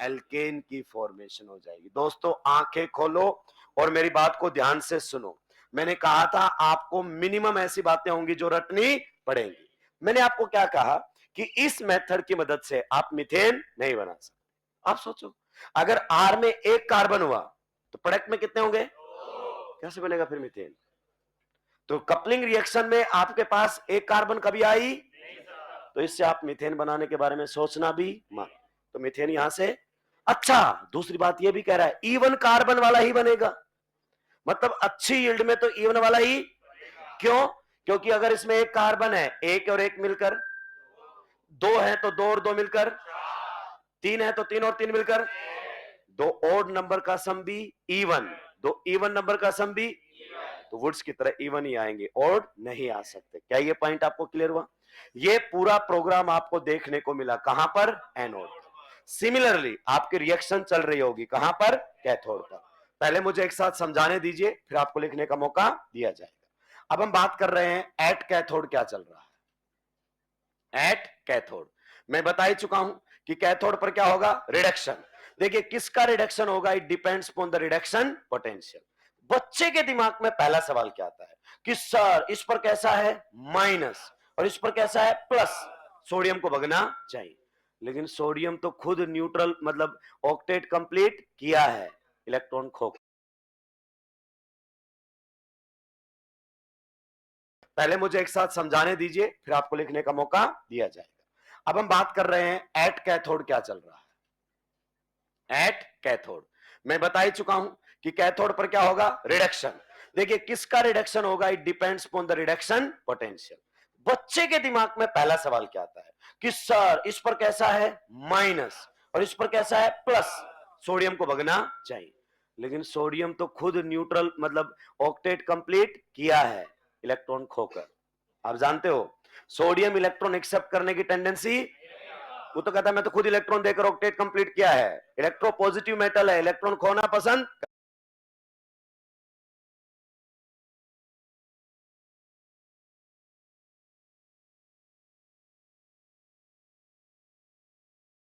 एल्केन की फॉर्मेशन हो जाएगी। दोस्तों आंखें खोलो और मेरी बात को ध्यान से सुनो। मैंने कहा था आपको मिनिमम ऐसी बातें होंगी जो रटनी पड़ेंगी। मैंने आपको क्या कहा कि इस मेथड की मदद से आप मीथेन नहीं बना सकते। आप सोचो अगर R में एक कार्बन हुआ तो प्रोडक्ट में कितने होंगे, कैसे बनेगा फिर मीथेन। तो कपलिंग रिएक्शन में आपके पास एक कार्बन कभी आई, तो इससे आप मीथेन बनाने के बारे में सोचना भी मत। तो मीथेन यहां से, अच्छा दूसरी बात यह भी कह रहा है इवन कार्बन वाला ही बनेगा, मतलब अच्छी यील्ड में तो इवन वाला ही। क्यों, क्योंकि अगर इसमें एक कार्बन है, एक और एक मिलकर, 2 है तो 2 और 2 मिलकर, 3 है तो 3 और 3 मिलकर, 2 ओड नंबर का सम भी इवन, 2 इवन नंबर का सम भी, तो वुड्स की तरह इवन ही आएंगे, ओड नहीं आ सकते। क्या ये पॉइंट आपको क्लियर हुआ। ये पूरा प्रोग्राम आपको देखने को मिला कहां पर, एनोड। सिमिलरली आपकी रिएक्शन चल रही होगी कहां पर, कैथोड पर। पहले मुझे एक साथ समझाने दीजिए फिर आपको लिखने का मौका दिया जाएगा। अब हम बात कर रहे हैं एट कैथोड क्या चल रहा है। एट कैथोड मैं बता ही चुका हूं कि कैथोड पर क्या होगा, रिडक्शन। देखिए किसका रिडक्शन होगा, it depends upon the reduction potential. बच्चे के दिमाग में पहला सवाल क्या आता है कि सर इस पर कैसा है माइनस और इस पर कैसा है प्लस, सोडियम को भगना चाहिए। लेकिन सोडियम तो खुद न्यूट्रल मतलब ऑक्टेट कंप्लीट किया है, इलेक्ट्रॉन खो। पहले मुझे एक साथ समझाने दीजिए फिर आपको लिखने का मौका दिया जाएगा। अब हम बात कर रहे हैं एट कैथोड क्या चल रहा है। एट कैथोड मैं बता ही चुका हूं कि कैथोड पर क्या होगा, रिडक्शन। देखिए किसका रिडक्शन होगा, it depends upon the reduction potential. बच्चे के दिमाग में पहला सवाल क्या आता है कि सर इस पर कैसा है माइनस और इस पर कैसा है प्लस, सोडियम को भगना चाहिए। लेकिन सोडियम तो खुद न्यूट्रल मतलब ऑक्टेट कंप्लीट किया है, इलेक्ट्रॉन खोकर। आप जानते हो सोडियम इलेक्ट्रॉन एक्सेप्ट करने की टेंडेंसी, वो तो कहता है मैं तो खुद इलेक्ट्रॉन देकर ऑक्टेट कंप्लीट किया है, इलेक्ट्रो पॉजिटिव मेटल है, इलेक्ट्रॉन खोना पसंद